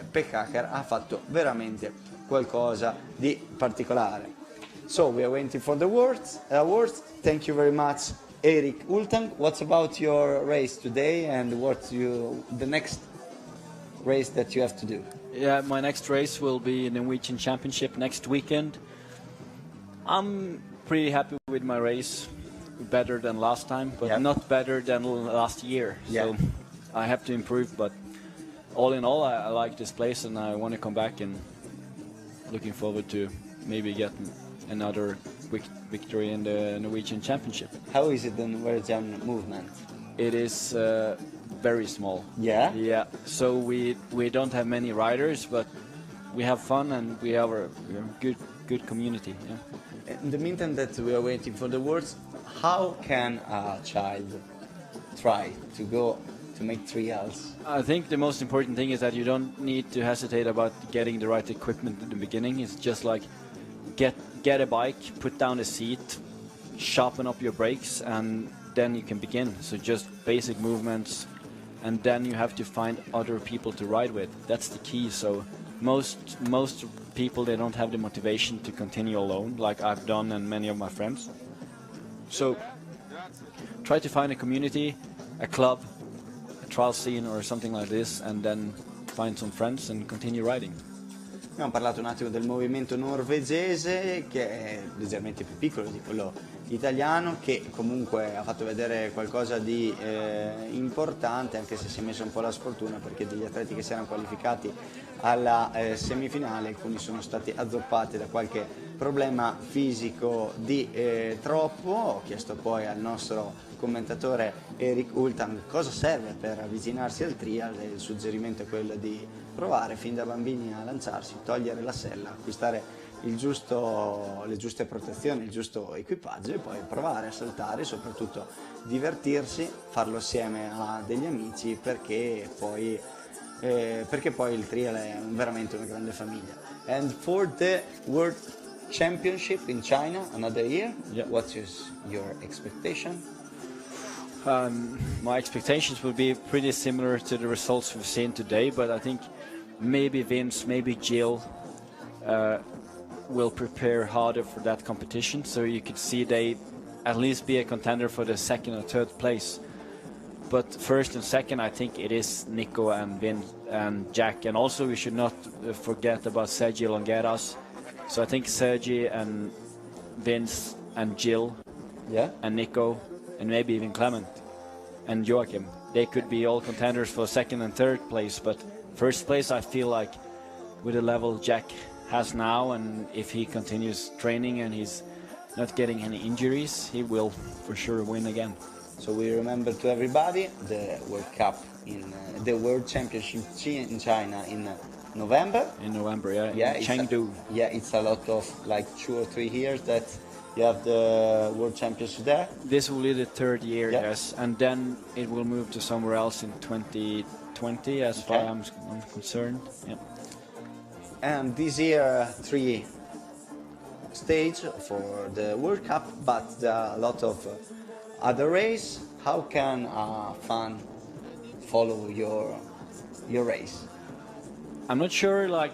Pekkaker ha fatto veramente qualcosa di particolare. So we are waiting for the awards. Thank you very much, Erik Ultang. What about your race today, and what's the next race that you have to do? Yeah, my next race will be the Norwegian Championship next weekend. I'm pretty happy with my race, better than last time, but not better than last year. So I have to improve, but all in all, I like this place and I want to come back, and looking forward to maybe get another victory in the Norwegian Championship. How is it the Norwegian movement? It is very small. Yeah? Yeah. So we don't have many riders, but we have fun and we have a good community. Yeah. In the meantime that we are waiting for the words, how can a child try to go to make trials? I think the most important thing is that you don't need to hesitate about getting the right equipment in the beginning. It's just like get a bike, put down a seat, sharpen up your brakes, and then you can begin. So just basic movements, and then you have to find other people to ride with. That's the key. So most people, they don't have the motivation to continue alone, like I've done and many of my friends. So try to find a community, a club, a trial scene or something like this, and then find some friends and continue riding. Abbiamo parlato un attimo del movimento norvegese, che è leggermente più piccolo di quello italiano, che comunque ha fatto vedere qualcosa di importante, anche se si è messo un po' la sfortuna, perché degli atleti che si erano qualificati alla semifinale, alcuni sono stati azzoppati da qualche problema fisico di troppo. Ho chiesto poi al nostro commentatore Erik Ultang cosa serve per avvicinarsi al trial, e il suggerimento è quello di provare fin da bambini a lanciarsi, togliere la sella, acquistare le giuste protezioni, il giusto equipaggio, e poi provare a saltare, soprattutto divertirsi, farlo assieme a degli amici, perché poi il trial è veramente una grande famiglia. And for the World Championship in China another year, what's your expectation? My expectations will be pretty similar to the results we've seen today, but I think maybe Vince, maybe Jill will prepare harder for that competition, so you could see they at least be a contender for the 2nd or 3rd place. But 1st and 2nd, I think it is Nico and Vince and Jack, and also we should not forget about Sergi Longueras. So I think Sergi and Vince and Jill and Nico and maybe even Clement and Joachim, they could be all contenders for 2nd and 3rd place, but 1st place, I feel like with the level Jack has now, and if he continues training and he's not getting any injuries, he will for sure win again. So we remember to everybody the World Cup in the World Championship in China in November. In November, yeah, in Chengdu. It's a lot of like 2 or 3 years that you have the World Championship there. This will be the 3rd year, yes, and then it will move to somewhere else in 2020, as far as I'm concerned. Yeah. And this year, 3 stage for the World Cup, but there are a lot of other race. How can a fan follow your race? I'm not sure, like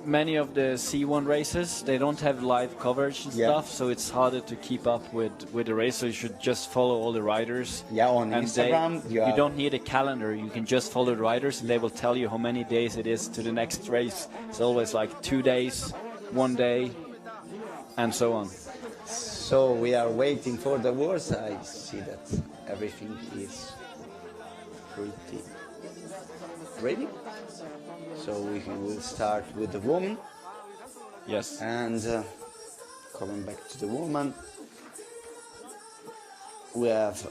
many of the C1 races, they don't have live coverage and stuff, so it's harder to keep up with the race. So you should just follow all the riders. Yeah, on and Instagram. You don't need a calendar. You can just follow the riders, and they will tell you how many days it is to the next race. It's always like 2 days, 1 day, and so on. So we are waiting for the words. I see that everything is pretty ready. So we will start with the woman. Yes. And coming back to the woman, we have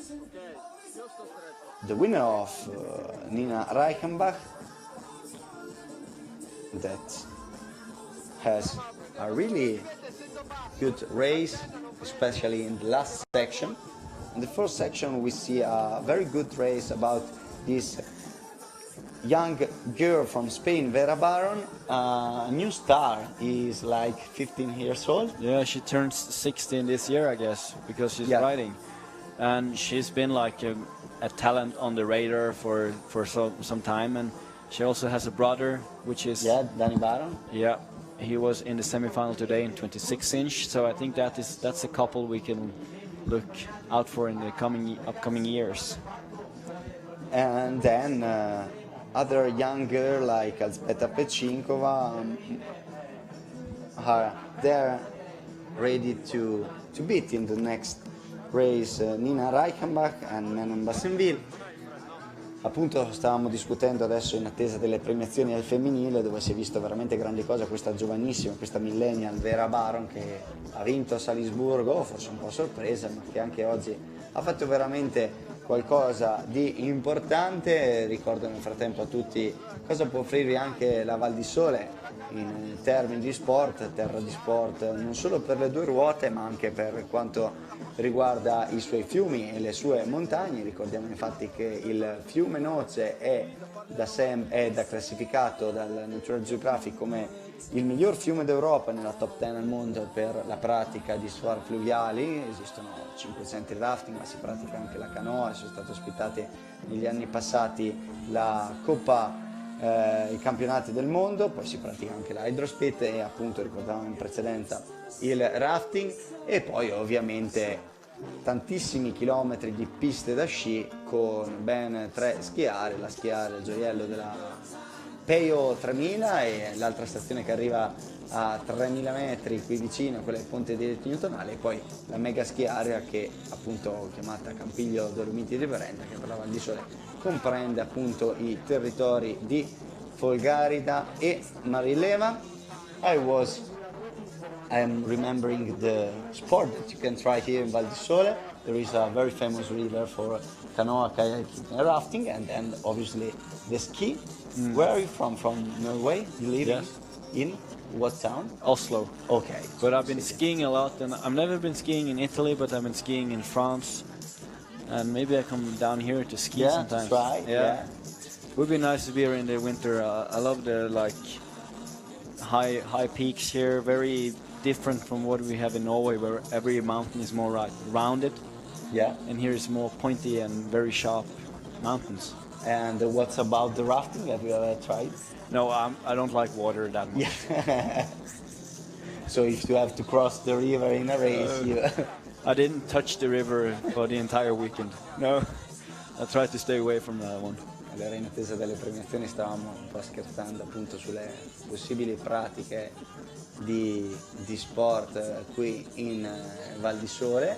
the winner of Nina Reichenbach that has a really good race, especially in the last section. In the first section we see a very good race about this young girl from Spain, Vera Baron, a new star. Is like 15 years old. Yeah, she turns 16 this year, I guess, because she's riding. And she's been like a talent on the radar for some time. And she also has a brother, which is... Yeah, Danny Baron. Yeah, he was in the semi-final today in 26-inch. So I think that's a couple we can look out for in the upcoming years. And then other young girl like Elzbieta Pechinkova are there ready to beat in the next race Nina Reichenbach and Manon Bassenville. Appunto stavamo discutendo adesso in attesa delle premiazioni al femminile, dove si è visto veramente grandi cose. Questa giovanissima, questa millennial Vera Baron, che ha vinto a Salisburgo, forse un po' sorpresa, ma che anche oggi ha fatto veramente qualcosa di importante. Ricordo nel frattempo a tutti cosa può offrirvi anche la Val di Sole in termini di sport, terra di sport, non solo per le 2 ruote ma anche per quanto riguarda i suoi fiumi e le sue montagne. Ricordiamo infatti che il fiume Noce è da classificato dal Natural Geographic come il miglior fiume d'Europa, nella top 10 al mondo per la pratica di sport fluviali. Esistono 5 centri rafting, ma si pratica anche la canoa. Sono stati ospitati negli anni passati la Coppa, i campionati del mondo, poi si pratica anche la hydrospeed e appunto ricordavamo in precedenza il rafting, e poi ovviamente tantissimi chilometri di piste da sci con ben 3 schiare, la schiare il gioiello della Peio 3000 e l'altra stazione che arriva a 3000 metri qui vicino, quella del Ponte dei Newtonale, e poi la mega schiarea che appunto chiamata Campiglio Dolomiti di Brenta, che per la Val di Sole comprende appunto i territori di Folgarida e Marileva. I'm remembering the sport that you can try here in Val di Sole. There is a very famous river for canoa, kayaking and rafting, and then obviously the ski. Where are you from? From Norway? You live in what town? Oslo. Okay. But I've been skiing a lot, and I've never been skiing in Italy, but I've been skiing in France. And maybe I come down here to ski sometimes. Try. Yeah. Would be nice to be here in the winter. I love the high peaks here. Very different from what we have in Norway, where every mountain is more rounded. Yeah. And here is more pointy and very sharp mountains. And what's about the rafting? Have you ever tried? No, I don't like water that much. Yeah. So if you have to cross the river in a race, I didn't touch the river for the entire weekend. No, I tried to stay away from that one. Allora, in attesa delle premiazioni stavamo un po' scherzando appunto sulle possibili pratiche di sport qui in Val di Sole.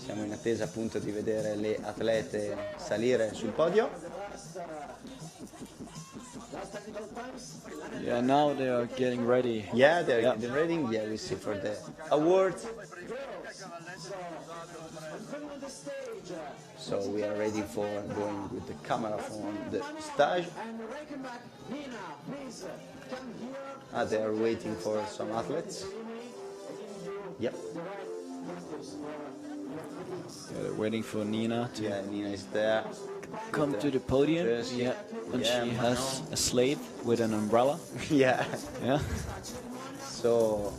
Siamo in attesa appunto di vedere le atlete salire sul podio. Yeah, now they are getting ready. Yeah, they're getting ready. Yeah, we see for the awards. So we are ready for going with the camera from the stage. They are waiting for some athletes. Yep. Waiting for Nina to Yeah, Nina is there. come to the podium. Jersey. Yeah, and Yeah, she Manon. has a slave with an umbrella. Yeah. Yeah. So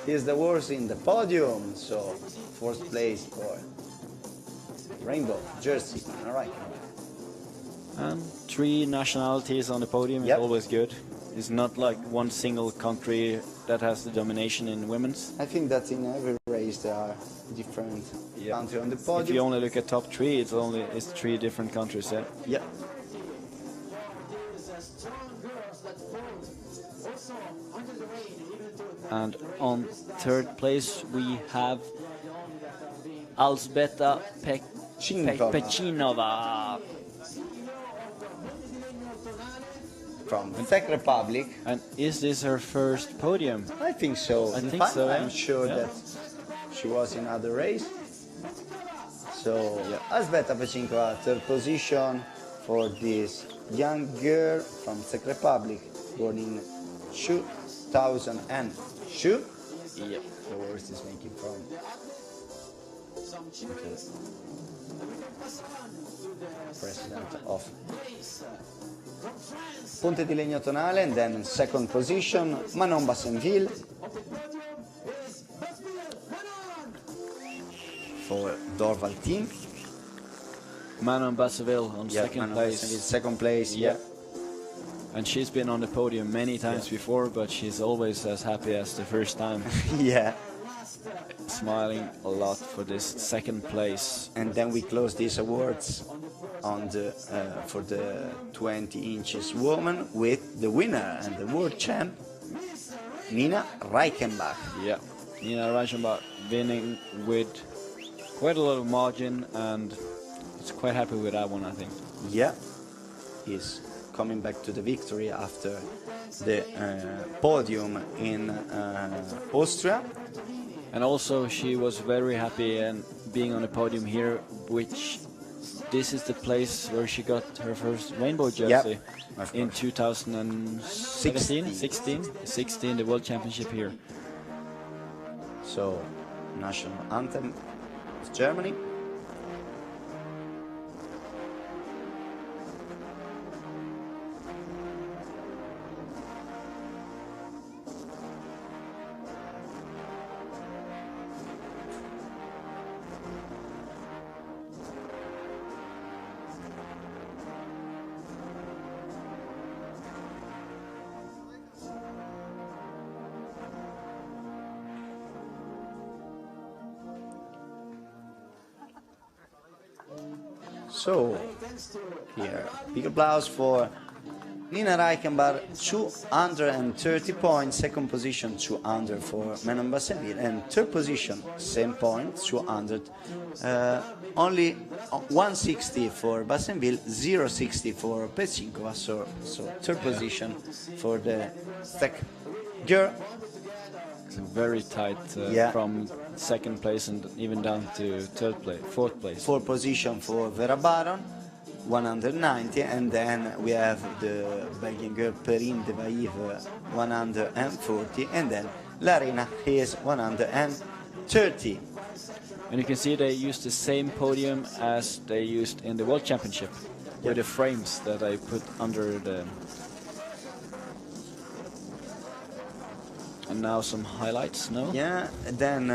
here's the worst in the podium. So fourth place for Rainbow Jersey. All right. And 3 nationalities on the podium Yep. is always good. It's not like one single country that has the domination in women's. I think that in every race there are different Yeah. countries on the If podium. you only look at top 3, it's 3 different countries. Yeah. Yeah. And on 3rd place we have Alzbeta Pecinova. From Czech Republic. And is this her first podium? I think so. I In think fact, so, I'm yeah. sure Yeah. that she was in other race. So Alzbeta Pecinova, third position for this young girl from Czech Republic, born in 2002. Yep. The worst is making from. President of Ponte di Legno Tonale, and then second position Manon Bassenville for Dorval team. Manon Basseville on Yeah, second Manon place. Bassenville, second place. Yeah. And she's been on the podium many times before, but she's always as happy as the first time. Yeah. Smiling a lot for this second place. And then we close these awards on the for the 20 inches woman with the winner and the world champ Nina Reichenbach. Yeah, Nina Reichenbach winning with quite a lot of margin, and it's quite happy with that one, I think. Yeah, he's coming back to the victory after the podium in Austria. And also she was very happy and being on the podium here, which this is the place where she got her first rainbow jersey of in course. 2016, 16, the World Championship here. So, national anthem of Germany. So, here, big applause for Nina Reichenbach, 230 points, second position 200 for Manon Bassenville, and third position, same point, 200, only 160 for Bassenville, 060 for Pečinkova, so third position for the Czech girl. It's very tight from second place and even down to fourth place. Fourth position for Vera Baron, 190, and then we have the Belgian girl Perrine de Vaive, 140, and then Larina is 130. And you can see they used the same podium as they used in the World Championship, with the frames that I put under the... And now some highlights, no? Yeah, and then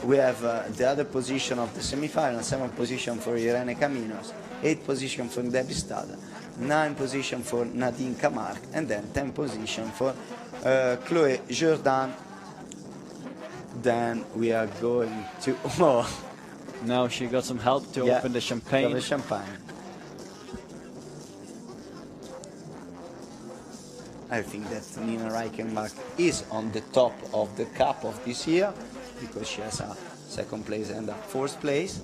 we have the other position of the semi-final, 7th position for Irene Caminos, 8th position for Debbie Stada, 9th position for Nadine Camargue, and then 10th position for Chloé Jourdan. Then we are going to... Oh. Now she got some help to open the champagne. The champagne. I think that Nina Reichenbach is on the top of the cup of this year because she has a second place and a fourth place.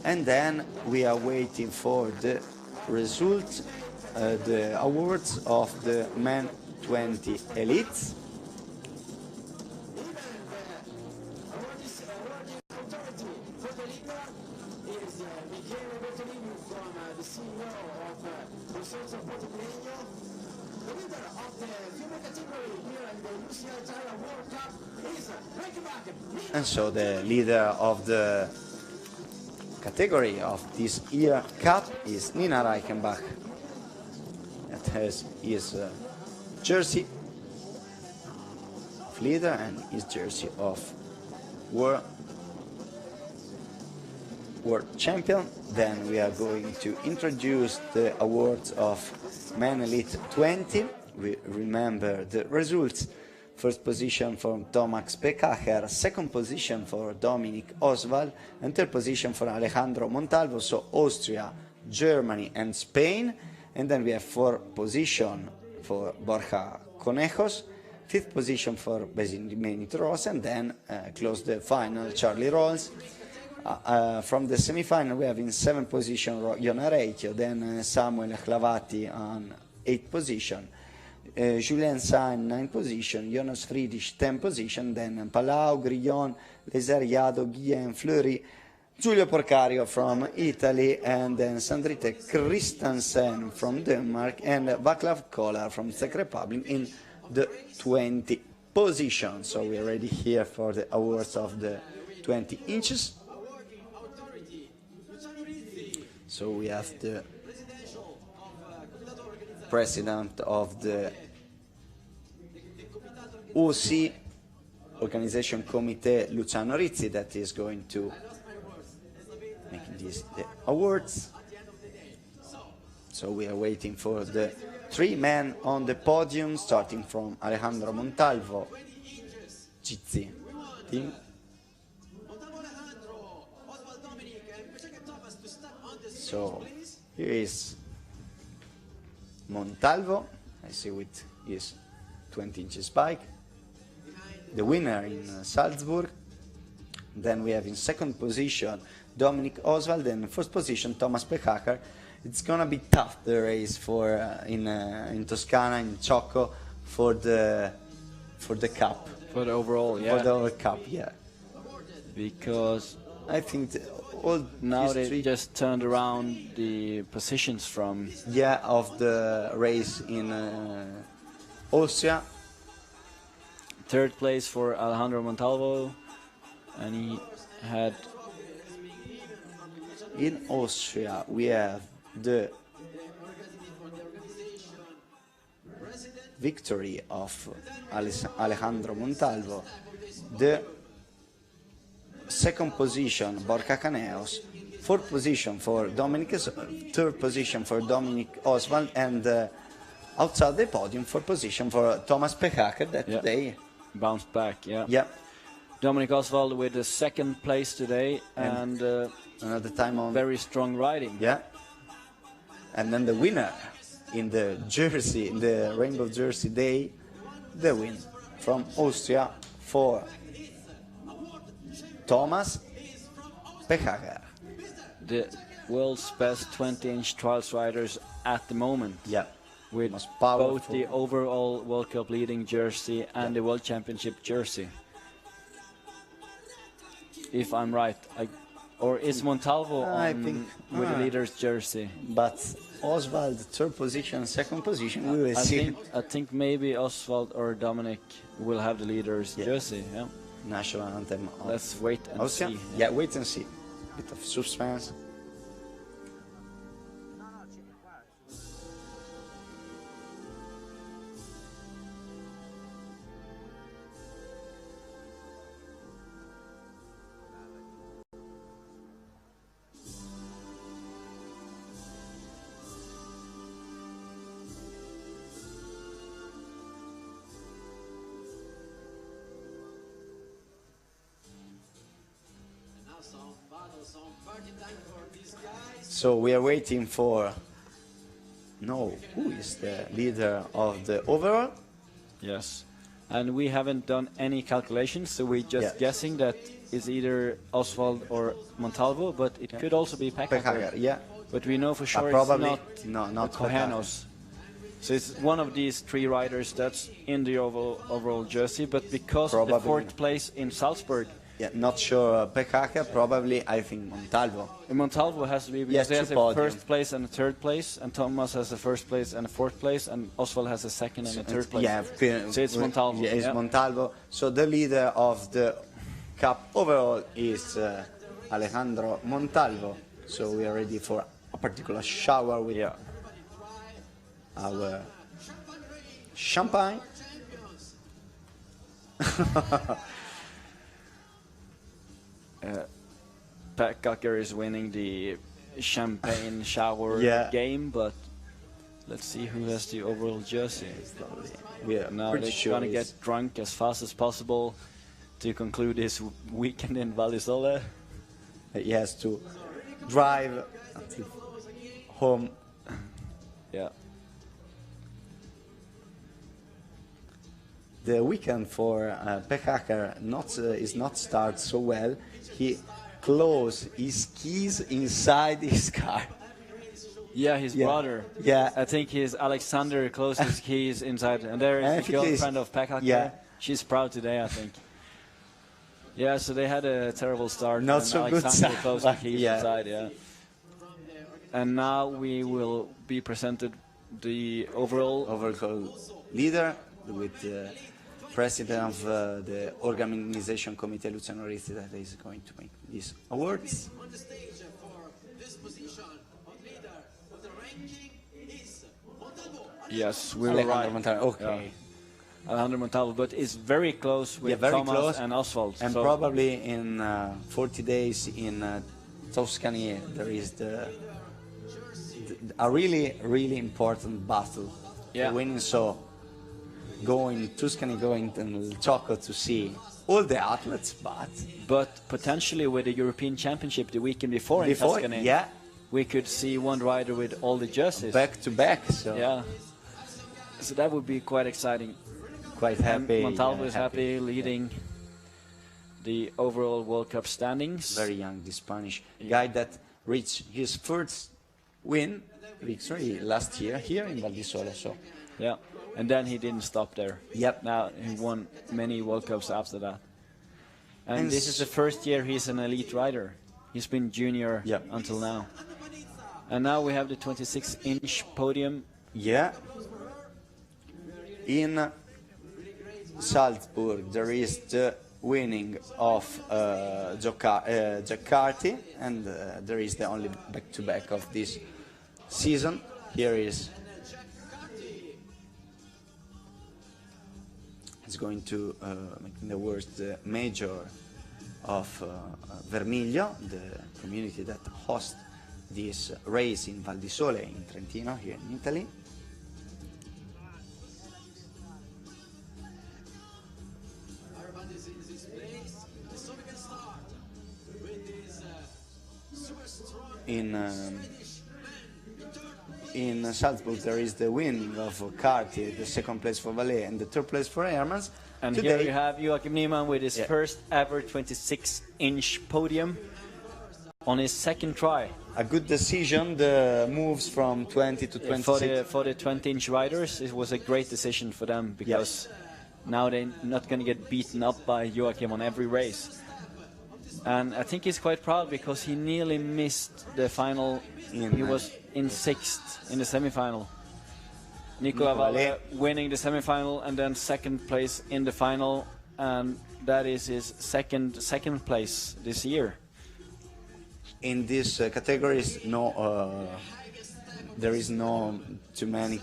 And then we are waiting for the result, the awards of the men 20 elites. And so the leader of the category of this year cup is Nina Reichenbach. That has his jersey of leader and his jersey of world champion. Then we are going to introduce the awards of Men Elite 20. We remember the results. First position for Tomasz Pekacher, second position for Dominik Oswald, and third position for Alejandro Montalvo, so Austria, Germany and Spain. And then we have fourth position for Borja Conejos, fifth position for Benito Rosa, and then close the final Charlie Rolls. From the semi-final we have in seventh position Iona Reicchio, then Samuel Clavati on eighth position, Julien Sain 9th position, Jonas Friedrich 10th position, then Palau, Grillon, Lesariado, Guillaume Fleury, Giulio Porcario from Italy, and then Sandrite Christensen from Denmark, and Václav Kolar from Czech Republic in the 20 position. So we are ready here for the awards of the 20 inches. So we have the president of the OC Organization Committee, Luciano Rizzi, that is going to make these the awards. So we are waiting for the three men on the podium, starting from Alejandro Montalvo, Gizzi, team. So here is Montalvo, I see with his 20 inches bike, the winner in Salzburg. Then we have in second position Dominik Oswald, and in first position Tomasz Pekacher. It's gonna be tough, the race for in Toscana, in Ciocco, for the cup. For the overall, yeah. For the overall cup, yeah. Because I think now they just turned around the positions from of the race in Austria. Third place for Alejandro Montalvo, and he had in Austria we have the victory of Alejandro Montalvo, the second position Borja Caneos, fourth position for Dominic, third position for Dominik Oswald, and outside the podium fourth position for Tomasz Pekacher that today bounced back. Yeah. Dominik Oswald with the second place today, and another time on very strong riding. Yeah. And then the winner in the jersey, in the rainbow jersey day, the win from Austria for Tomasz Pekacher. The world's best 20-inch trials riders at the moment. Yeah. With both the overall World Cup leading jersey and the World Championship jersey. If I'm right, or is Montalvo on with the leader's jersey? But Oswald, third position, second position, we will see. I think maybe Oswald or Dominic will have the leader's jersey. Yeah. National anthem. Let's wait and see. Yeah, wait and see. Bit of suspense. So we are waiting for who is the leader of the overall? Yes, and we haven't done any calculations, so we're just guessing that it's either Oswald or Montalvo, but it could also be Pekacher. Yeah. But we know for sure probably it's not Cojanos. So it's one of these three riders that's in the overall jersey, but because of the fourth place in Salzburg, Yeah, not sure. Pekaka, probably. I think Montalvo. And Montalvo has to be, Yes, because he has two a podium. first place and a third place, and Thomas has a first place and a fourth place, and Oswald has a second and a third place. Yeah, So it's Montalvo. Yeah, it's yeah. Montalvo. So the leader of the cup overall is Alejandro Montalvo. So we are ready for a particular shower with Yeah. our champagne. Pat Gucker is winning the champagne shower Yeah. game, but let's see who has the overall jersey. We are Now pretty they're sure gonna it's- get drunk as fast as possible to conclude this weekend in Val di Sole. he has to drive until home. Yeah. The weekend for Pekaka is not start so well. He closed his keys inside his car. Yeah, his Yeah. brother. Yeah. I think his Alexander closed his keys inside, and there I is the think he's- girlfriend of Pekka. yeah. She's proud today, I think. Yeah, so they had a terrible start. Not and so good Alexander start, closed the but keys yeah. inside, yeah. And now we will be presented the overall. Overall leader with the president of the organization committee, Luciano Rizzi, that is going to make these awards. On the stage for this position of leader of the ranking is Montalvo. Yes, we were Alejandro right. Montalvo, okay. Alejandro Montalvo, but it's very close with Yeah, very Thomas close. and Oswald. And so probably in 40 days in Tuscany there is a really important battle. Yeah. Winning, so going Tuscany, going to Choco to see all the athletes, But potentially with the European Championship the weekend before in before, Tuscany, yeah, we could see one rider with all the jerseys. back to back. So Yeah. So that would be quite exciting. quite And happy. Montalvo yeah, is happy leading the overall World Cup standings. Very young, the Spanish guy that reached his first victory last year here in Val di Sole. So Yeah. And then he didn't stop there. Yep. Now he won many World Cups after that. And And this is the first year he's an elite rider. He's been junior Yep. until now. And now we have the 26-inch podium. yeah, in Salzburg there is the winning of Giacarti, and there is the only back-to-back of this season. Here is it's going to make the worst major of Vermiglio, the community that hosts this race in Val di Sole in Trentino, here in Italy. Everybody is in this place. So we can start with this super strong In Salzburg there is the winning of Carti, the second place for Valet, and the third place for Hermans. And Today, here you have Joachim Niemann with his Yeah. first ever 26-inch podium on his second try. a good decision, the moves from 20 to 26. For the 20-inch riders, it was a great decision for them because now they're not going to get beaten up by Joachim on every race. And I think he's quite proud because he nearly missed the final. He was in sixth in the semi-final. Nicola Valle winning the semi-final and then second place in the final, and that is his second place this year. In these categories, there is no too many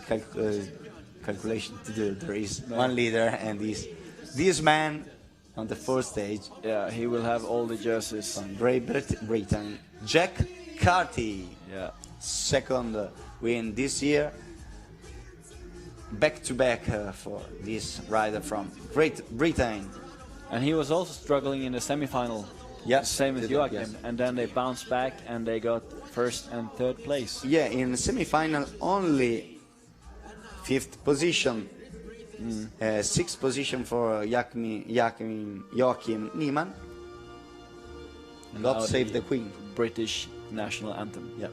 calculation to do. There is one leader, and this man on the first stage Yeah, he will have all the jerseys. from Great Britain, Jack Carty. Yeah. Second win this year, back-to-back for this rider from Great Britain. And he was also struggling in the semi-final. Yeah, Same as did Joachim. yes. And then they bounced back and they got first and third place. Yeah, in the semi-final only fifth position, sixth position for Joachim Niemann. And God now save the Queen. British national anthem. Yeah.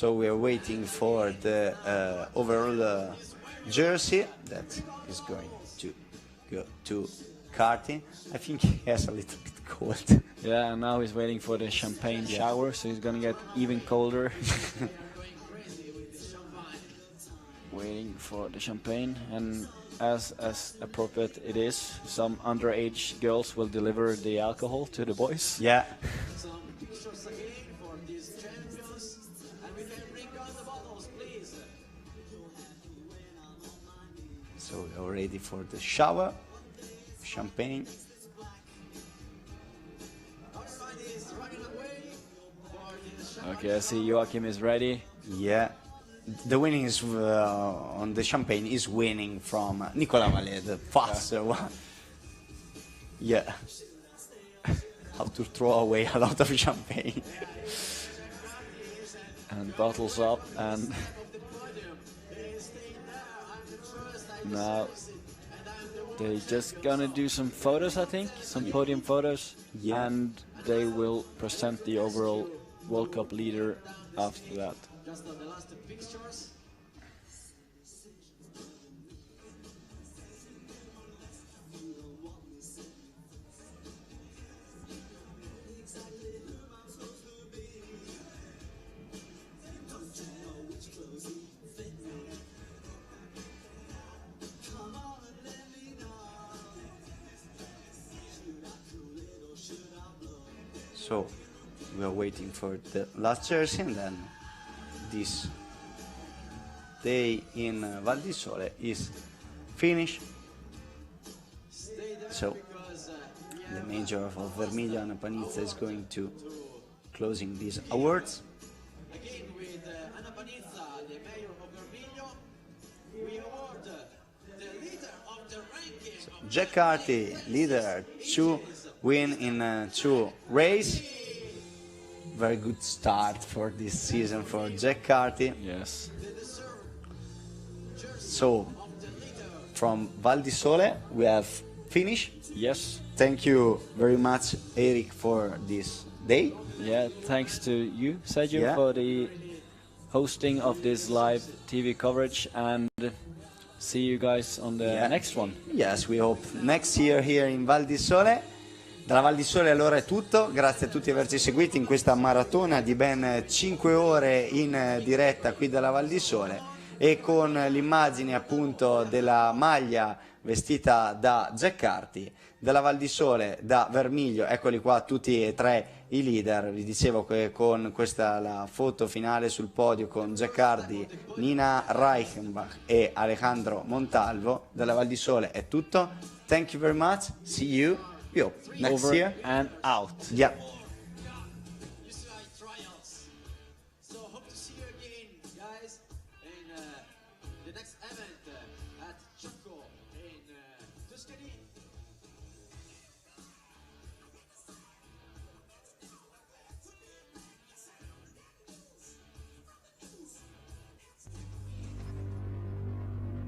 So we are waiting for the overall jersey that is going to go to Carty. I think he has a little bit cold. Yeah, and now he's waiting for the champagne shower, so he's gonna get even colder. Waiting for the champagne, and as appropriate it is, some underage girls will deliver the alcohol to the boys. Yeah. Some pictures again for these champions, and we can bring out the bottles, please. So we are ready for the shower. Champagne. Everybody is running away for this show. Okay, I see Joachim is ready. Yeah. The winning is on the champagne is winning from Nicolas Mallet, the faster one. Yeah. How to throw away a lot of champagne. And bottles up, and now they're just gonna do some photos, I think, some podium photos, Yeah. and they will present the overall World Cup leader after that. Just the last pictures. So we are waiting for the last jersey, and then this day in Val di Sole is finished. So the major of Vermiglio and Panizza is going to closing these awards. Again with Anna Panizza, the mayor of Vermiglio, we award the leader of the ranking. Jack Carty, leader, 2 win in 2 race. Very good start for this season for Jack Carty. Yes. So from Val di Sole we have finished. Yes. Thank you very much, Eric, for this day. Yeah, thanks to you, Sergio, Yeah. for the hosting of this live TV coverage, and see you guys on the next one. Yes, we hope next year here in Val di Sole. Dalla Val di Sole allora è tutto, grazie a tutti per averci seguiti in questa maratona di ben 5 ore in diretta qui dalla Val di Sole, e con l'immagine appunto della maglia vestita da Jack Carty, dalla Val di Sole, da Vermiglio, eccoli qua tutti e 3 i leader. Vi dicevo che con questa la foto finale sul podio con Jack Carty, Nina Reichenbach e Alejandro Montalvo. Dalla Val di Sole è tutto. Thank you very much, see you. We hope next Over year. and out. Yeah.